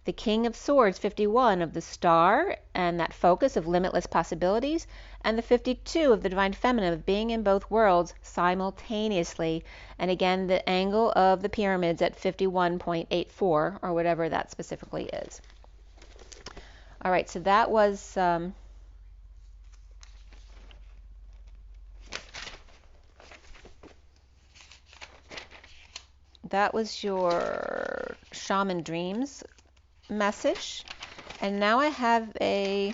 The King of Swords, 51, of the star and that focus of limitless possibilities. And the 52 of the Divine Feminine, of being in both worlds simultaneously. And again, the angle of the pyramids at 51.84, or whatever that specifically is. All right, so that was... that was your Shaman Dreams message. And now I have a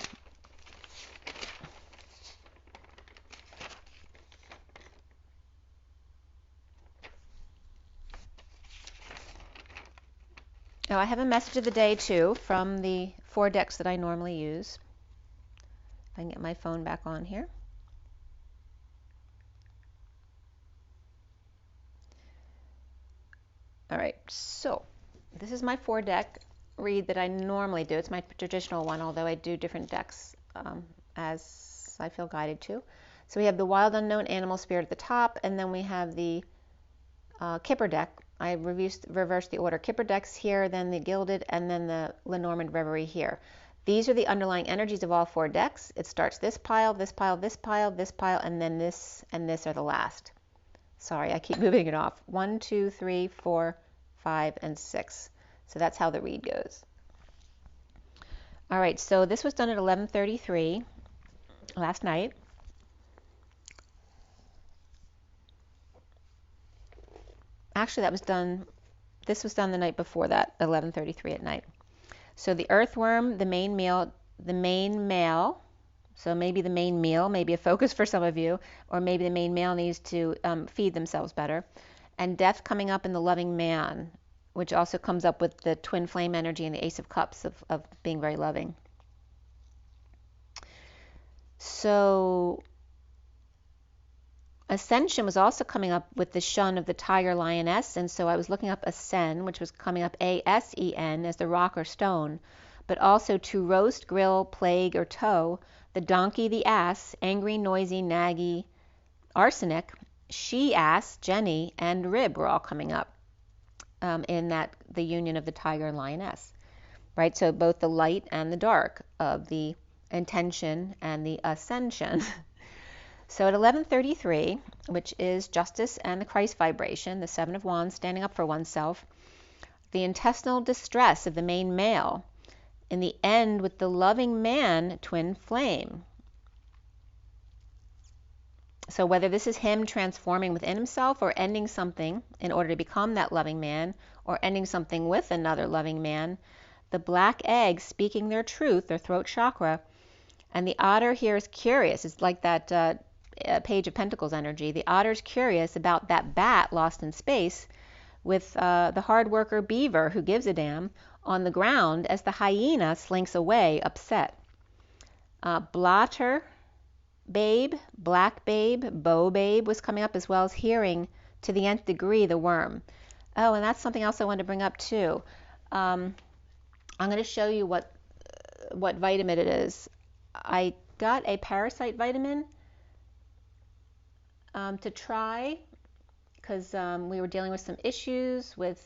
message of the day too from the 4 decks that I normally use. If I can get my phone back on here. All right, so this is my 4 deck read that I normally do. It's my traditional one, although I do different decks as I feel guided to. So we have the Wild Unknown Animal Spirit at the top, and then we have the Kipper deck. I reversed the order. Kipper decks here, then the Gilded, and then the Lenormand Reverie here. These are the underlying energies of all 4 decks. It starts this pile, this pile, this pile, this pile, and then this and this are the last. Sorry, I keep moving it off. 1, 2, 3, 4, 5, and 6. So that's how the read goes. All right, so this was done at 11:33 last night. Actually, this was done the night before that, 11:33 at night. So the earthworm, the main male, so maybe the main meal, maybe a focus for some of you, or maybe the main male needs to feed themselves better. And death coming up in the loving man, which also comes up with the twin flame energy and the Ace of Cups of being very loving. So Ascension was also coming up with the shun of the tiger lioness, and so I was looking up Ascend, which was coming up ASEN as the rock or stone, but also to roast, grill, plague, or tow, the donkey, the ass, angry, noisy, naggy, arsenic, she-ass, Jenny, and rib were all coming up in the union of the tiger and lioness, right? So both the light and the dark of the intention and the ascension. So at 11:33, which is justice and the Christ vibration, the 7 of Wands, standing up for oneself, the intestinal distress of the main male, in the end with the loving man, twin flame. So whether this is him transforming within himself or ending something in order to become that loving man, or ending something with another loving man, the black egg speaking their truth, their throat chakra, and the otter here is curious. It's like that Page of Pentacles energy. The otter's curious about that bat lost in space, with the hard worker beaver who gives a damn on the ground as the hyena slinks away upset. Blotter babe, black babe, bow babe was coming up, as well as hearing to the nth degree the worm. Oh, and that's something else I wanted to bring up too. I'm going to show you what vitamin it is. I got a parasite vitamin to try because we were dealing with some issues with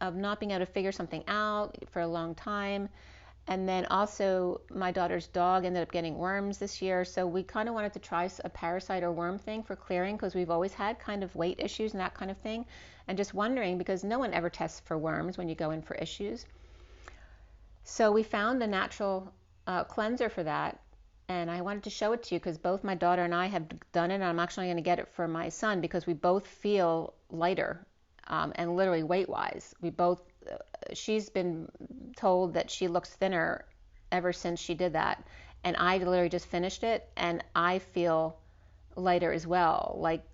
of not being able to figure something out for a long time. And then also my daughter's dog ended up getting worms this year. So we kind of wanted to try a parasite or worm thing for clearing because we've always had kind of weight issues and that kind of thing. And just wondering because no one ever tests for worms when you go in for issues. So we found a natural cleanser for that. And I wanted to show it to you because both my daughter and I have done it. And I'm actually going to get it for my son because we both feel lighter and literally weight-wise. We both, she's been told that she looks thinner ever since she did that. And I literally just finished it and I feel lighter as well. Like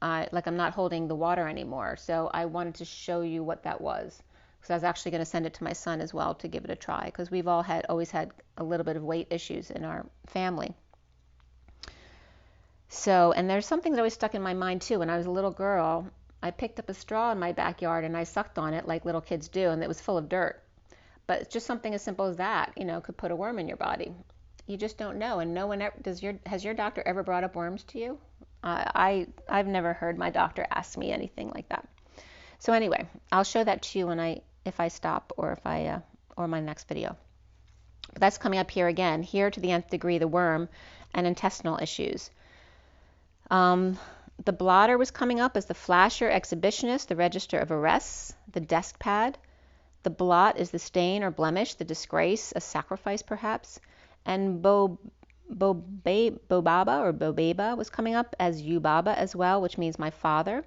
I'm not holding the water anymore. So I wanted to show you what that was. Because I was actually going to send it to my son as well to give it a try. Because we've all always had a little bit of weight issues in our family. So, and there's something that always stuck in my mind too. When I was a little girl, I picked up a straw in my backyard and I sucked on it like little kids do, and it was full of dirt. But it's just something as simple as that, could put a worm in your body. You just don't know. And no one ever, has your doctor ever brought up worms to you? I've never heard my doctor ask me anything like that. So anyway, I'll show that to you if I stop or or my next video. But that's coming up here again. Here to the nth degree, the worm and intestinal issues. The blotter was coming up as the flasher exhibitionist, the register of arrests, the desk pad. The blot is the stain or blemish, the disgrace, a sacrifice perhaps. And Bobaba was coming up as Yubaba as well, which means my father.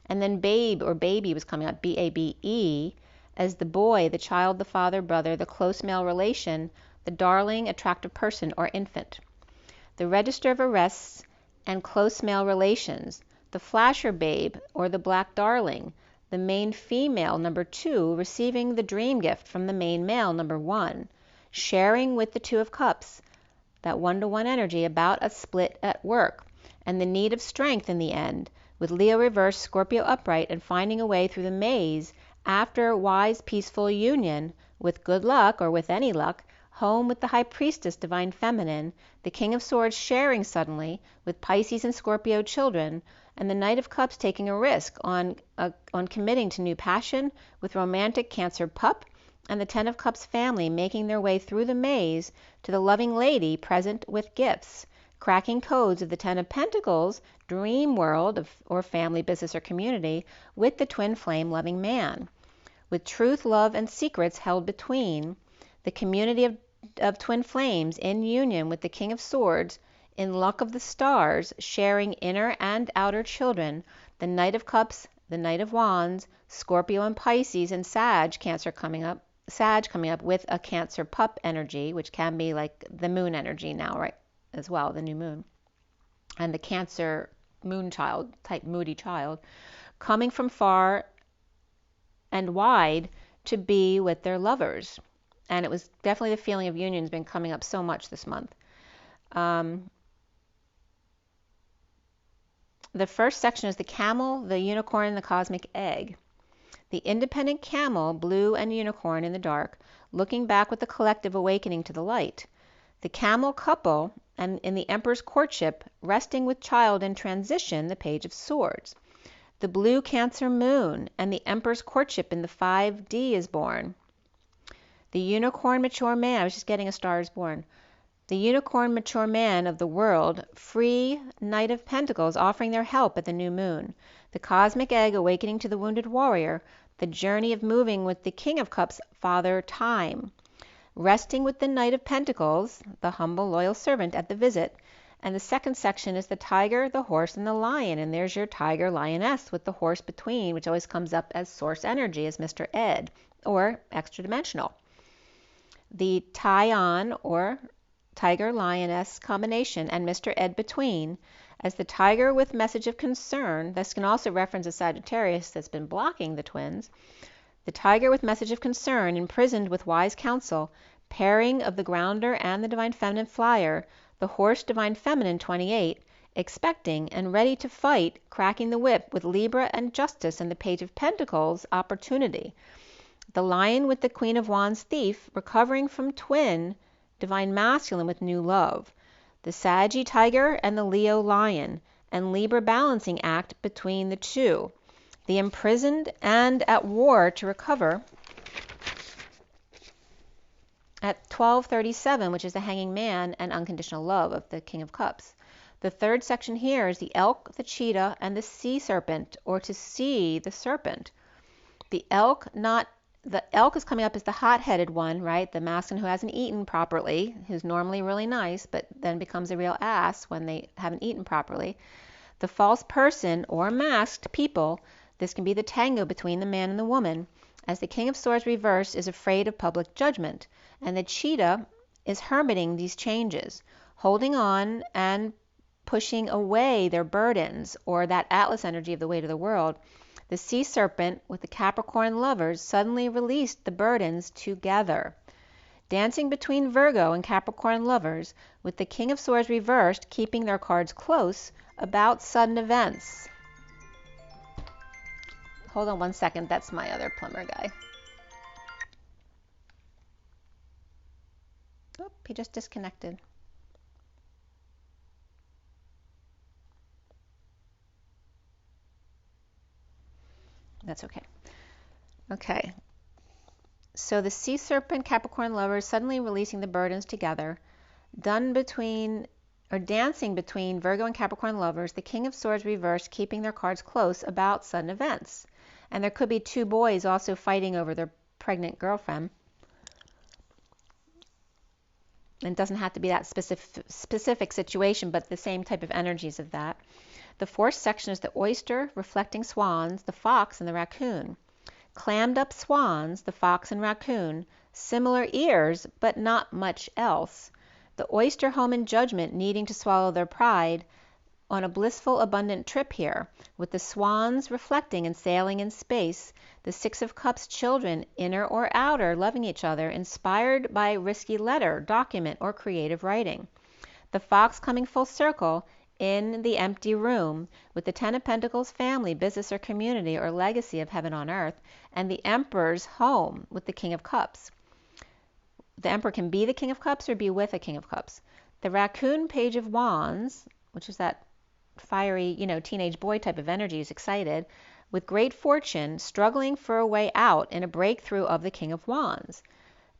And then babe or baby was coming up, B-A-B-E, as the boy, the child, the father, brother, the close male relation, the darling, attractive person or infant. The register of arrests and close male relations, the flasher babe or the black darling, the main female, number 2, receiving the dream gift from the main male, number 1, sharing with the 2 of cups, that one-to-one energy about a split at work, and the need of strength in the end, with Leo reversed, Scorpio upright, and finding a way through the maze after wise, peaceful union, with good luck or with any luck, home with the High Priestess, Divine Feminine, the King of Swords sharing suddenly with Pisces and Scorpio children, and the Knight of Cups taking a risk on committing to new passion with romantic Cancer pup, and the Ten of Cups family making their way through the maze to the loving lady present with gifts, cracking codes of the Ten of Pentacles, dream world or family, business, or community with the twin flame loving man, with truth, love, and secrets held between, the community of twin flames in union with the King of Swords, in luck of the stars, sharing inner and outer children, the Knight of Cups, the Knight of Wands, Scorpio and Pisces, and Sag coming up with a Cancer pup energy, which can be like the moon energy now, right, as well, the new moon, and the Cancer moon child, type moody child, coming from far and wide to be with their lovers. And it was definitely the feeling of union has been coming up so much this month. The first section is the camel, the unicorn, and the cosmic egg. The independent camel, blue and unicorn in the dark, looking back with the collective awakening to the light. The camel couple, and in the Emperor's courtship, resting with child in transition, the Page of Swords. The blue Cancer moon, and the Emperor's courtship in the 5D is born. The unicorn mature man, I was just getting a Star is Born. The unicorn mature man of the world, free Knight of Pentacles offering their help at the new moon. The cosmic egg awakening to the wounded warrior, the journey of moving with the King of Cups, Father Time. Resting with the Knight of Pentacles, the humble loyal servant at the visit. And the second section is the tiger, the horse, and the lion. And there's your tiger lioness with the horse between, which always comes up as source energy, as Mr. Ed, or extra dimensional. The Tyon, or tiger lioness combination, and Mr. Ed between, as the tiger with message of concern. This can also reference a Sagittarius that's been blocking the twins. The tiger with message of concern, imprisoned with wise counsel, pairing of the grounder and the Divine Feminine flyer, the horse Divine Feminine 28, expecting and ready to fight, cracking the whip with Libra and Justice and the Page of Pentacles, opportunity. The Lion with the Queen of Wands, Thief, recovering from twin, Divine Masculine with new love. The Saggy Tiger and the Leo Lion, and Libra balancing act between the two. The Imprisoned and at war to recover at 1237, which is the Hanging Man and unconditional love of the King of Cups. The third section here is the Elk, the Cheetah, and the Sea Serpent, or to see the serpent. The elk is coming up as the hot-headed one, right? The masculine who hasn't eaten properly, who's normally really nice, but then becomes a real ass when they haven't eaten properly. The false person or masked people, this can be the tango between the man and the woman, as the King of Swords reversed is afraid of public judgment, and the cheetah is hermiting these changes, holding on and pushing away their burdens, or that Atlas energy of the weight of the world. The Sea Serpent with the Capricorn lovers suddenly released the burdens together. Dancing between Virgo and Capricorn lovers, with the King of Swords reversed, keeping their cards close about sudden events. Hold on one second, that's my other plumber guy. Oh, he just disconnected. That's okay. Okay. So the Sea Serpent, Capricorn lovers suddenly releasing the burdens together, dancing between Virgo and Capricorn lovers, the King of Swords reversed, keeping their cards close about sudden events. And there could be two boys also fighting over their pregnant girlfriend. And it doesn't have to be that specific situation, but the same type of energies of that. The fourth section is the oyster, reflecting swans, the fox, and the raccoon. Clammed up swans, the fox and raccoon, similar ears, but not much else. The oyster home in judgment, needing to swallow their pride, on a blissful, abundant trip here, with the swans reflecting and sailing in space, the Six of Cups children, inner or outer, loving each other, inspired by risky letter, document, or creative writing. The fox coming full circle in the empty room, with the Ten of Pentacles family, business or community or legacy of heaven on earth, and the Emperor's home with the King of Cups. The Emperor can be the King of Cups or be with a King of Cups. The raccoon Page of Wands, which is that fiery, teenage boy type of energy, is excited, with great fortune, struggling for a way out in a breakthrough of the King of Wands.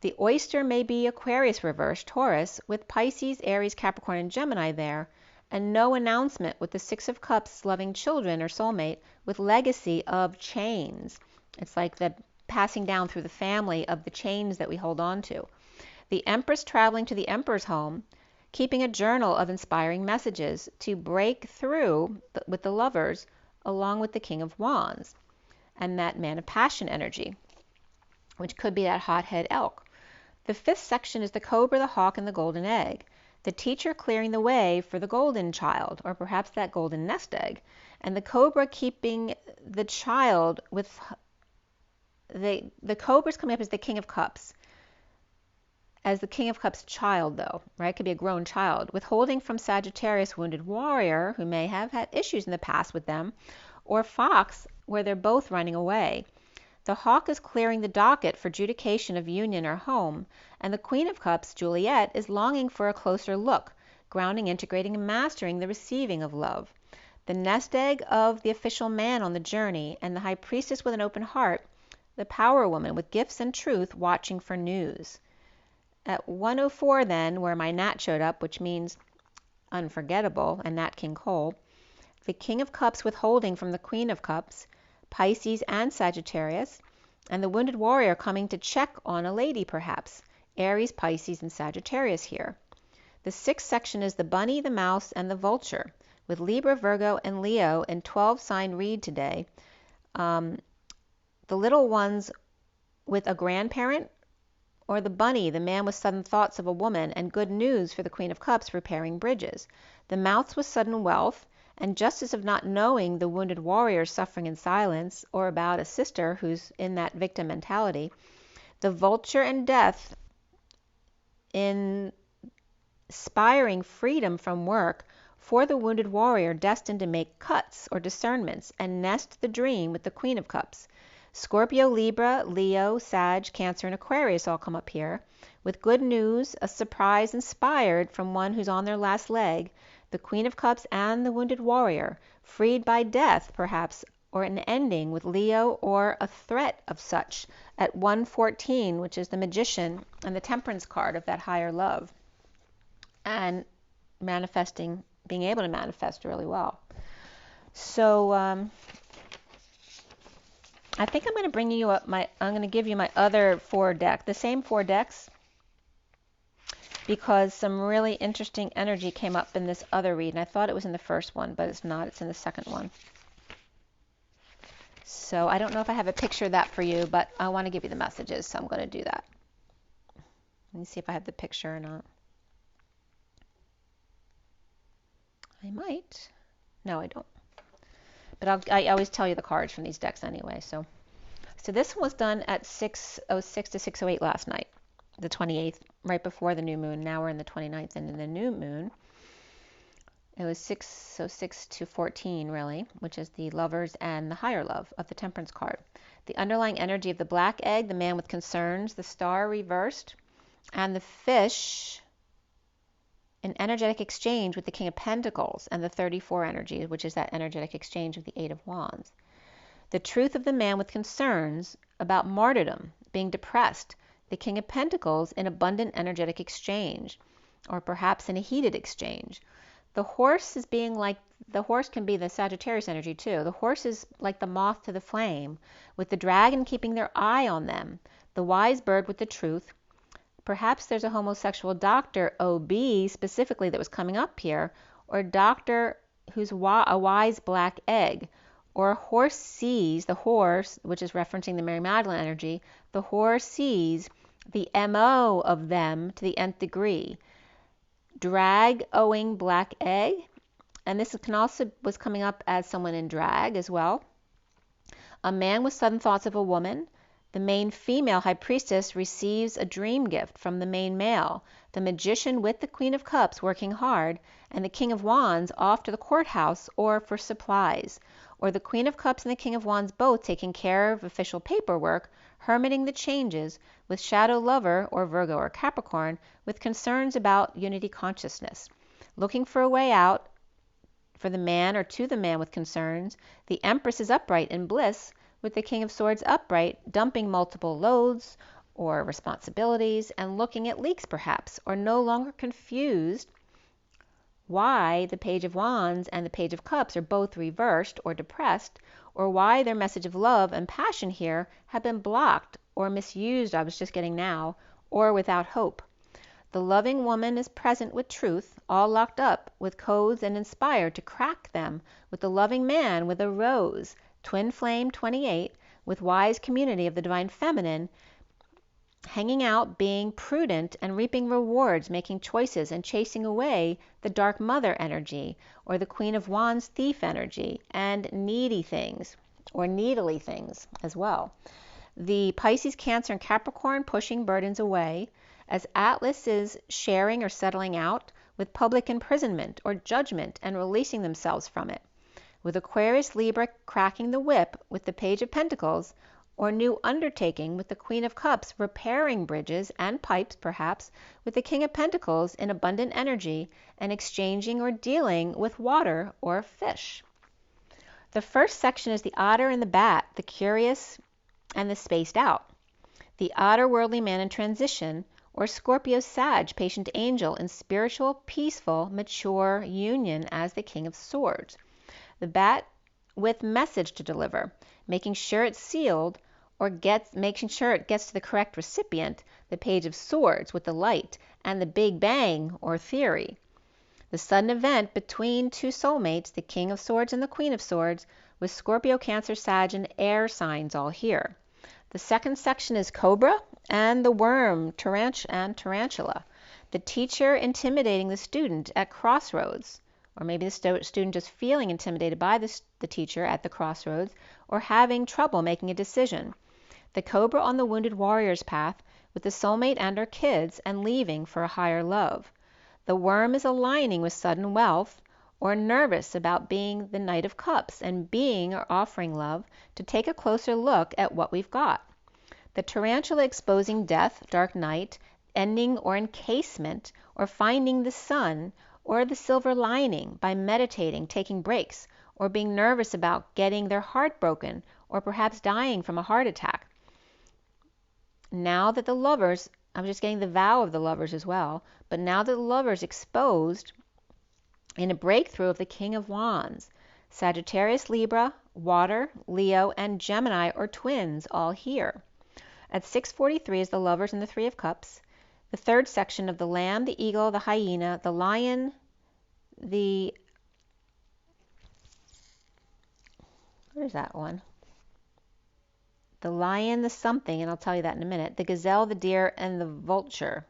The oyster may be Aquarius reversed, Taurus, with Pisces, Aries, Capricorn, and Gemini there, and no announcement with the Six of Cups loving children or soulmate with legacy of chains. It's like the passing down through the family of the chains that we hold on to. The Empress traveling to the Emperor's home, keeping a journal of inspiring messages to break through with the lovers, along with the King of Wands, and that man of passion energy, which could be that hothead elk. The fifth section is the cobra, the hawk, and the golden egg. The teacher clearing the way for the golden child, or perhaps that golden nest egg, and the cobra keeping the child with the cobra's coming up as the King of Cups. As the King of Cups child, though, right? Could be a grown child, withholding from Sagittarius wounded warrior, who may have had issues in the past with them, or fox, where they're both running away. The hawk is clearing the docket for adjudication of union or home, and the Queen of Cups, Juliet, is longing for a closer look, grounding, integrating, and mastering the receiving of love. The nest egg of the official man on the journey, and the high priestess with an open heart, the power woman with gifts and truth, watching for news. At 104 then, where my Nat showed up, which means unforgettable, and Nat King Cole, the King of Cups withholding from the Queen of Cups, Pisces and Sagittarius, and the wounded warrior coming to check on a lady perhaps, Aries, Pisces, and Sagittarius here. The sixth section is the bunny, the mouse, and the vulture, with Libra, Virgo, and Leo in 12-sign read today. The little ones with a grandparent, or the bunny, the man with sudden thoughts of a woman, and good news for the Queen of Cups repairing bridges. The mouse with sudden wealth, and justice of not knowing the wounded warrior suffering in silence, or about a sister who's in that victim mentality. The vulture and death inspiring freedom from work, for the wounded warrior destined to make cuts or discernments and nest the dream with the Queen of Cups. Scorpio, Libra, Leo, Sag, Cancer, and Aquarius all come up here, with good news, a surprise inspired from one who's on their last leg, the Queen of Cups and the wounded warrior, freed by death, perhaps, or an ending with Leo, or a threat of such at 114, which is the Magician and the Temperance card of that higher love, and manifesting, being able to manifest really well. So I think I'm going to bring you up I'm going to give you my other 4 deck, the same 4 decks, because some really interesting energy came up in this other read, and I thought it was in the first one, but it's not. It's in the second one. So I don't know if I have a picture of that for you, but I want to give you the messages, so I'm going to do that. Let me see if I have the picture or not. I might. No, I don't. But I always tell you the cards from these decks anyway. So this one was done at 6:06 to 6:08 last night, the 28th, right before the new moon. Now we're in the 29th and in the new moon. It was 6:06 to 14, really, which is the lovers and the higher love of the Temperance card. The underlying energy of the black egg, the man with concerns, the star reversed, and the fish, an energetic exchange with the King of Pentacles and the 34 energy, which is that energetic exchange of the 8 of Wands. The truth of the man with concerns about martyrdom, being depressed, the King of Pentacles in abundant energetic exchange, or perhaps in a heated exchange. The horse is being like, the horse can be the Sagittarius energy too. The horse is like the moth to the flame, with the dragon keeping their eye on them, the wise bird with the truth. Perhaps there's a homosexual doctor, OB specifically, that was coming up here, or a doctor who's a wise black egg, or a horse sees, the horse, which is referencing the Mary Magdalene energy, the horse sees the MO of them to the nth degree. Drag owing black egg, and this can also was coming up as someone in drag as well. A man with sudden thoughts of a woman. The main female high priestess receives a dream gift from the main male, the magician with the Queen of Cups working hard, and the King of Wands off to the courthouse or for supplies, or the Queen of Cups and the King of Wands both taking care of official paperwork, hermiting the changes, with shadow lover or Virgo or Capricorn with concerns about unity consciousness, looking for a way out for the man or to the man with concerns. The Empress is upright in bliss, with the King of Swords upright, dumping multiple loads or responsibilities and looking at leaks perhaps, or no longer confused why the Page of Wands and the Page of Cups are both reversed or depressed, or why their message of love and passion here have been blocked or misused, I was just getting now, or without hope. The loving woman is present with truth, all locked up with codes and inspired to crack them, with the loving man with a rose, twin flame 28, with wise community of the divine feminine, hanging out, being prudent and reaping rewards, making choices and chasing away the dark mother energy, or the Queen of Wands thief energy, and needy things, or needly things as well. The Pisces, Cancer, and Capricorn pushing burdens away, as Atlas is sharing or settling out with public imprisonment or judgment and releasing themselves from it, with Aquarius, Libra cracking the whip with the Page of Pentacles, or new undertaking with the Queen of Cups repairing bridges and pipes perhaps, with the King of Pentacles in abundant energy and exchanging or dealing with water or fish. The first section is the otter and the bat, the curious and the spaced out. The otter, worldly man in transition, or Scorpio, Sag, patient angel in spiritual, peaceful, mature union as the King of Swords. The bat with message to deliver, making sure it's sealed or making sure it gets to the correct recipient, the Page of Swords with the light and the Big Bang or theory. The sudden event between two soulmates, the King of Swords and the Queen of Swords, with Scorpio, Cancer, Sag, and air signs all here. The second section is Cobra and the worm, tarantula. The teacher intimidating the student at crossroads, or maybe the student just feeling intimidated by the teacher at the crossroads, or having trouble making a decision. The cobra on the wounded warrior's path, with the soulmate and her kids, and leaving for a higher love. The worm is aligning with sudden wealth, or nervous about being the Knight of Cups and being or offering love, to take a closer look at what we've got. The tarantula exposing death, dark night, ending or encasement, or finding the sun, or the silver lining by meditating, taking breaks, or being nervous about getting their heart broken, or perhaps dying from a heart attack. Now that the lovers, I'm just getting the vow of the lovers as well, but now that the lovers exposed in a breakthrough of the King of Wands, Sagittarius, Libra, Water, Leo, and Gemini or twins all here. At 6:43 is the lovers and the Three of Cups. The third section of the lamb, the eagle, the hyena, the lion, what is that one? The lion, the something, and I'll tell you that in a minute. The gazelle, the deer, and the vulture.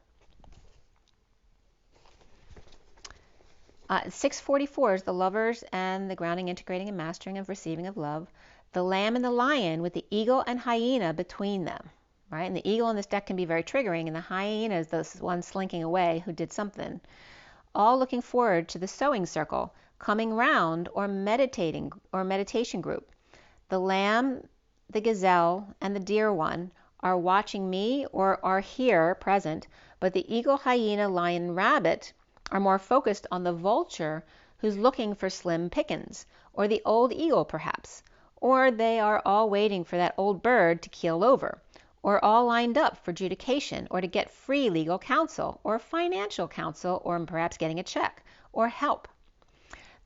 6:44 is the lovers and the grounding, integrating, and mastering of receiving of love. The lamb and the lion with the eagle and hyena between them. Right? And the eagle in this deck can be very triggering, and the hyena is the one slinking away who did something. All looking forward to the sewing circle, coming round, or meditating or meditation group. The lamb, the gazelle, and the deer one are watching me or are here present, but the eagle, hyena, lion, rabbit are more focused on the vulture who's looking for slim pickings, or the old eagle perhaps, or they are all waiting for that old bird to keel over, or all lined up for adjudication, or to get free legal counsel, or financial counsel, or perhaps getting a check, or help.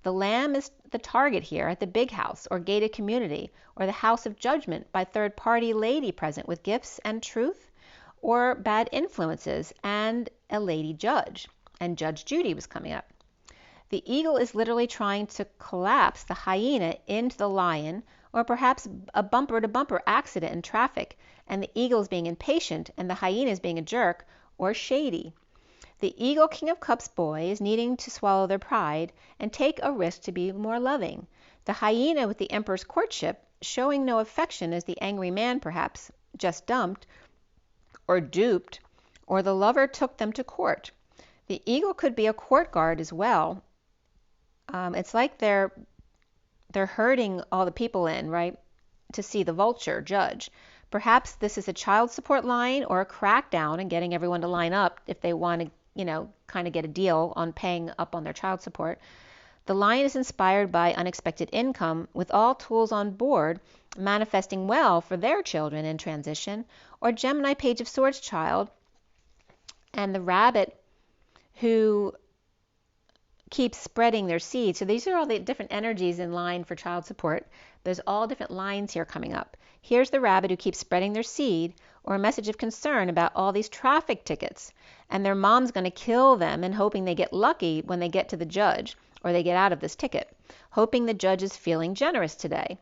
The lamb is the target here at the big house, or gated community, or the house of judgment by third-party lady present with gifts and truth, or bad influences, and a lady judge. And Judge Judy was coming up. The eagle is literally trying to collapse the hyena into the lion, or perhaps a bumper-to-bumper accident in traffic, and the eagle is being impatient and the hyena is being a jerk or shady. The eagle, King of Cups boy is needing to swallow their pride and take a risk to be more loving. The hyena with the emperor's courtship, showing no affection as the angry man perhaps just dumped or duped, or the lover took them to court. The eagle could be a court guard as well. It's like they're herding all the people in, right, to see the vulture judge. Perhaps this is a child support line or a crackdown and getting everyone to line up if they want to, kind of get a deal on paying up on their child support. The lion is inspired by unexpected income with all tools on board, manifesting well for their children in transition, or Gemini Page of Swords child, and the rabbit who keeps spreading their seed. So these are all the different energies in line for child support. There's all different lines here coming up. Here's the rabbit who keeps spreading their seed, or a message of concern about all these traffic tickets, and their mom's going to kill them and hoping they get lucky when they get to the judge, or they get out of this ticket, hoping the judge is feeling generous today.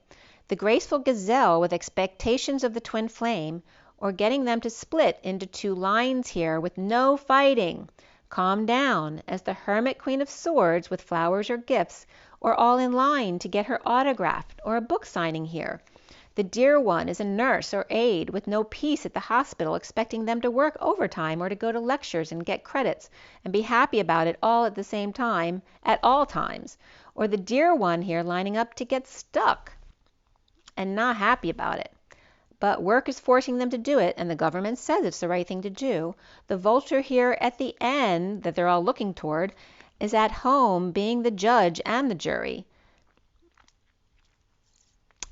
The graceful gazelle with expectations of the twin flame, or getting them to split into two lines here with no fighting. Calm down, as the Hermit Queen of Swords with flowers or gifts, or all in line to get her autographed, or a book signing here. The dear one is a nurse or aide with no peace at the hospital, expecting them to work overtime or to go to lectures and get credits and be happy about it all at the same time, at all times. Or the dear one here lining up to get stuck and not happy about it. But work is forcing them to do it, and the government says it's the right thing to do. The vulture here at the end that they're all looking toward is at home being the judge and the jury.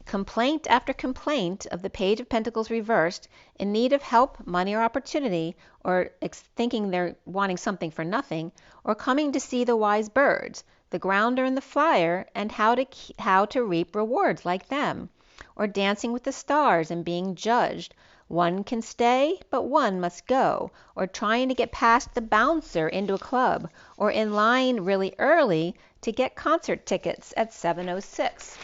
Complaint after complaint of the Page of Pentacles reversed, in need of help, money, or opportunity, or thinking they're wanting something for nothing, or coming to see the wise birds, the grounder and the flyer, and how to reap rewards like them, or dancing with the stars and being judged. One can stay, but one must go, or trying to get past the bouncer into a club, or in line really early to get concert tickets at 7:06.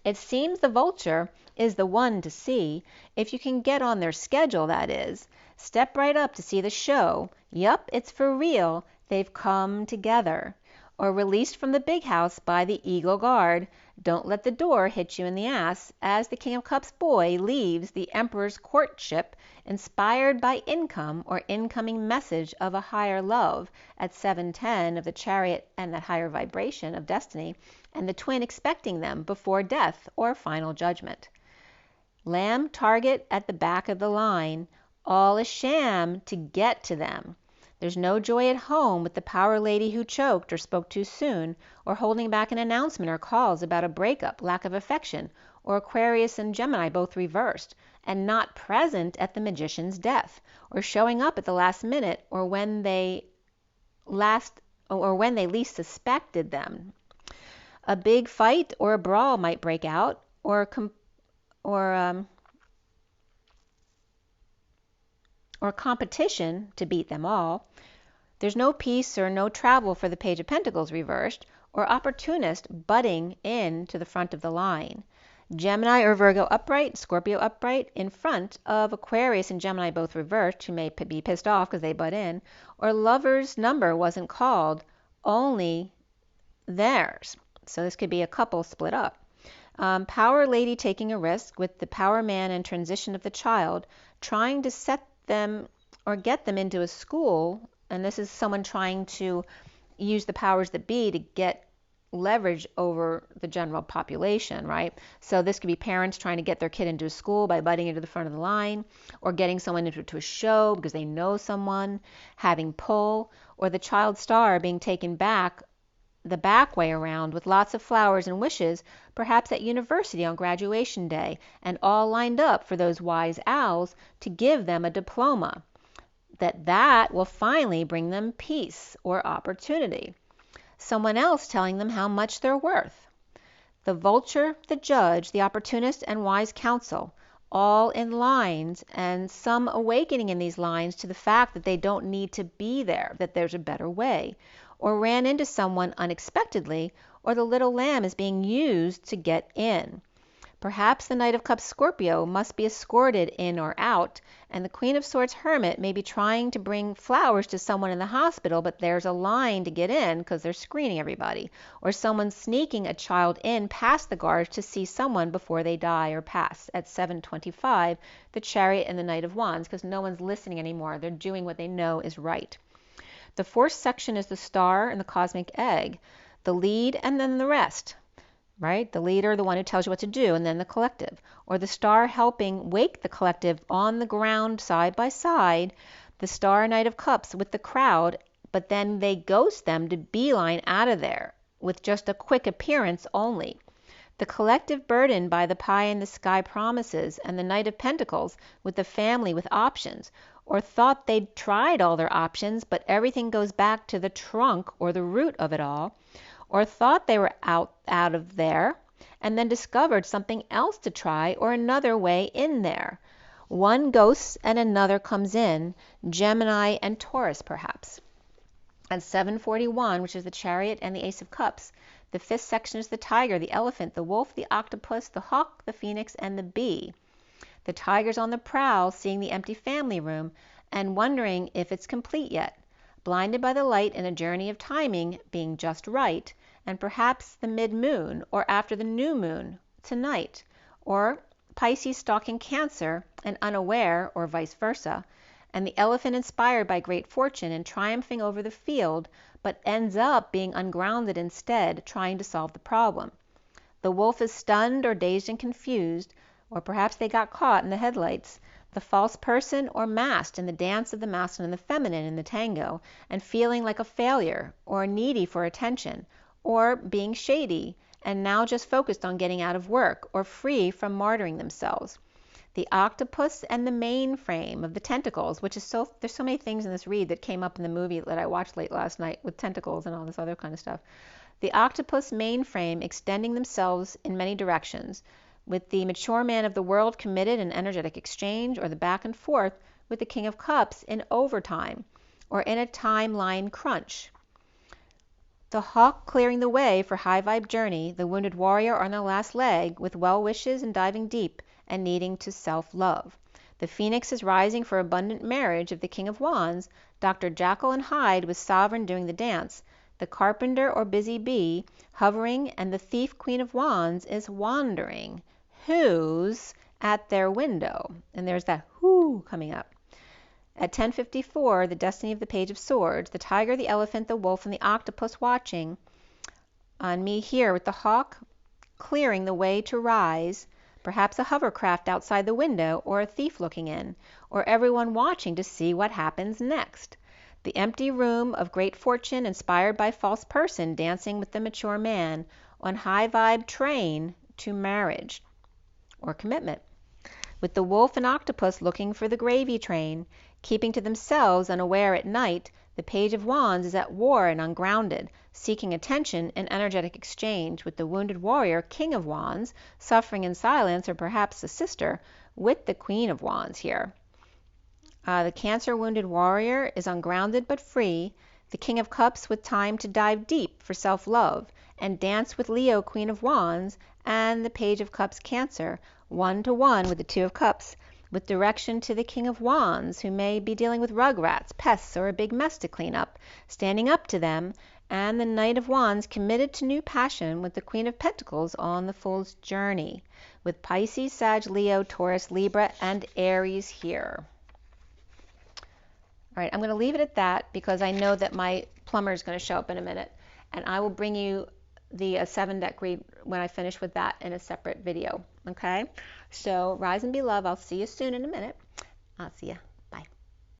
It seems the vulture is the one to see, if you can get on their schedule, that is. Step right up to see the show. Yup, it's for real. They've come together. or released from the big house by the eagle guard. Don't let the door hit you in the ass as the King of Cups boy leaves the Emperor's courtship, inspired by income or incoming message of a higher love at 7:10 of the Chariot and that higher vibration of destiny, and the twin expecting them before death or final judgment. Lamb target at the back of the line, all a sham to get to them. There's no joy at home with the power lady who choked or spoke too soon, or holding back an announcement or calls about a breakup, lack of affection, or Aquarius and Gemini both reversed, and not present at the magician's death, or showing up at the last minute, or when they least suspected them. A big fight or a brawl might break out, or competition to beat them all. There's no peace or no travel for the Page of Pentacles reversed, or opportunist butting in to the front of the line. Gemini or Virgo upright, Scorpio upright, in front of Aquarius and Gemini both reversed, who may be pissed off because they butt in, or lover's number wasn't called, only theirs. So this could be a couple split up. Power lady taking a risk with the power man and transition of the child, trying to set them or get them into a school, and this is someone trying to use the powers that be to get leverage over the general population, right? So this could be parents trying to get their kid into a school by butting into the front of the line, or getting someone into a show because they know someone, having pull, or the child star being taken back the back way around with lots of flowers and wishes, perhaps at university on graduation day, and all lined up for those wise owls to give them a diploma. That will finally bring them peace or opportunity. Someone else telling them how much they're worth. The vulture, the judge, the opportunist, and wise counsel, all in lines, and some awakening in these lines to the fact that they don't need to be there, that there's a better way, or ran into someone unexpectedly, or the little lamb is being used to get in. Perhaps the Knight of Cups Scorpio must be escorted in or out, and the Queen of Swords Hermit may be trying to bring flowers to someone in the hospital, but there's a line to get in because they're screening everybody, or someone sneaking a child in past the guards to see someone before they die or pass at 7:25, the Chariot and the Knight of Wands, because no one's listening anymore. They're doing what they know is right. The fourth section is the star and the cosmic egg, the lead and then the rest, right? The leader, the one who tells you what to do, and then the collective, or the star helping wake the collective on the ground side by side, the star Knight of Cups with the crowd, but then they ghost them to beeline out of there with just a quick appearance only. The collective burdened by the pie in the sky promises, and the Knight of Pentacles with the family with options, or thought they'd tried all their options, but everything goes back to the trunk or the root of it all, or thought they were out of there, and then discovered something else to try or another way in there. One ghosts and another comes in, Gemini and Taurus perhaps. At 7:41, which is the Chariot and the Ace of Cups, the fifth section is the tiger, the elephant, the wolf, the octopus, the hawk, the phoenix, and the bee. The tiger's on the prowl, seeing the empty family room and wondering if it's complete yet, blinded by the light in a journey of timing being just right, and perhaps the mid-moon or after the new moon tonight, or Pisces stalking Cancer and unaware, or vice versa, and the elephant inspired by great fortune and triumphing over the field, but ends up being ungrounded instead, trying to solve the problem. The wolf is stunned or dazed and confused, or perhaps they got caught in the headlights, the false person or masked in the dance of the masculine and the feminine in the tango, and feeling like a failure, or needy for attention, or being shady, and now just focused on getting out of work, or free from martyring themselves. The octopus and the mainframe of the tentacles, which is there's so many things in this read that came up in the movie that I watched late last night with tentacles and all this other kind of stuff. The octopus mainframe extending themselves in many directions, with the mature man of the world committed in energetic exchange, or the back and forth with the King of Cups in overtime, or in a timeline crunch. The hawk clearing the way for high vibe journey, the wounded warrior on the last leg with well wishes and diving deep and needing to self-love. The phoenix is rising for abundant marriage of the King of Wands, Dr. Jekyll and Hyde with Sovereign doing the dance, the carpenter or busy bee hovering, and the thief Queen of Wands is wandering. Who's at their window? And there's that who coming up. At 10:54, the destiny of the Page of Swords, the tiger, the elephant, the wolf, and the octopus watching on me here with the hawk clearing the way to rise, perhaps a hovercraft outside the window, or a thief looking in, or everyone watching to see what happens next. The empty room of great fortune inspired by false person dancing with the mature man on high vibe train to marriage or commitment. With the wolf and octopus looking for the gravy train, keeping to themselves unaware at night, the Page of Wands is at war and ungrounded, seeking attention and energetic exchange with the wounded warrior King of Wands, suffering in silence, or perhaps a sister, with the Queen of Wands here. The Cancer wounded warrior is ungrounded but free, the King of Cups with time to dive deep for self-love and dance with Leo Queen of Wands, and the Page of Cups Cancer, 1-to-1 with the Two of Cups, with direction to the King of Wands, who may be dealing with rugrats, pests, or a big mess to clean up, standing up to them, and the Knight of Wands committed to new passion with the Queen of Pentacles on the Fool's journey, with Pisces, Sag, Leo, Taurus, Libra, and Aries here. All right, I'm going to leave it at that because I know that my plumber is going to show up in a minute, and I will bring you the 7-deck read when I finish with that in a separate video. Okay, so rise and be love. I'll see you soon in a minute. I'll see you.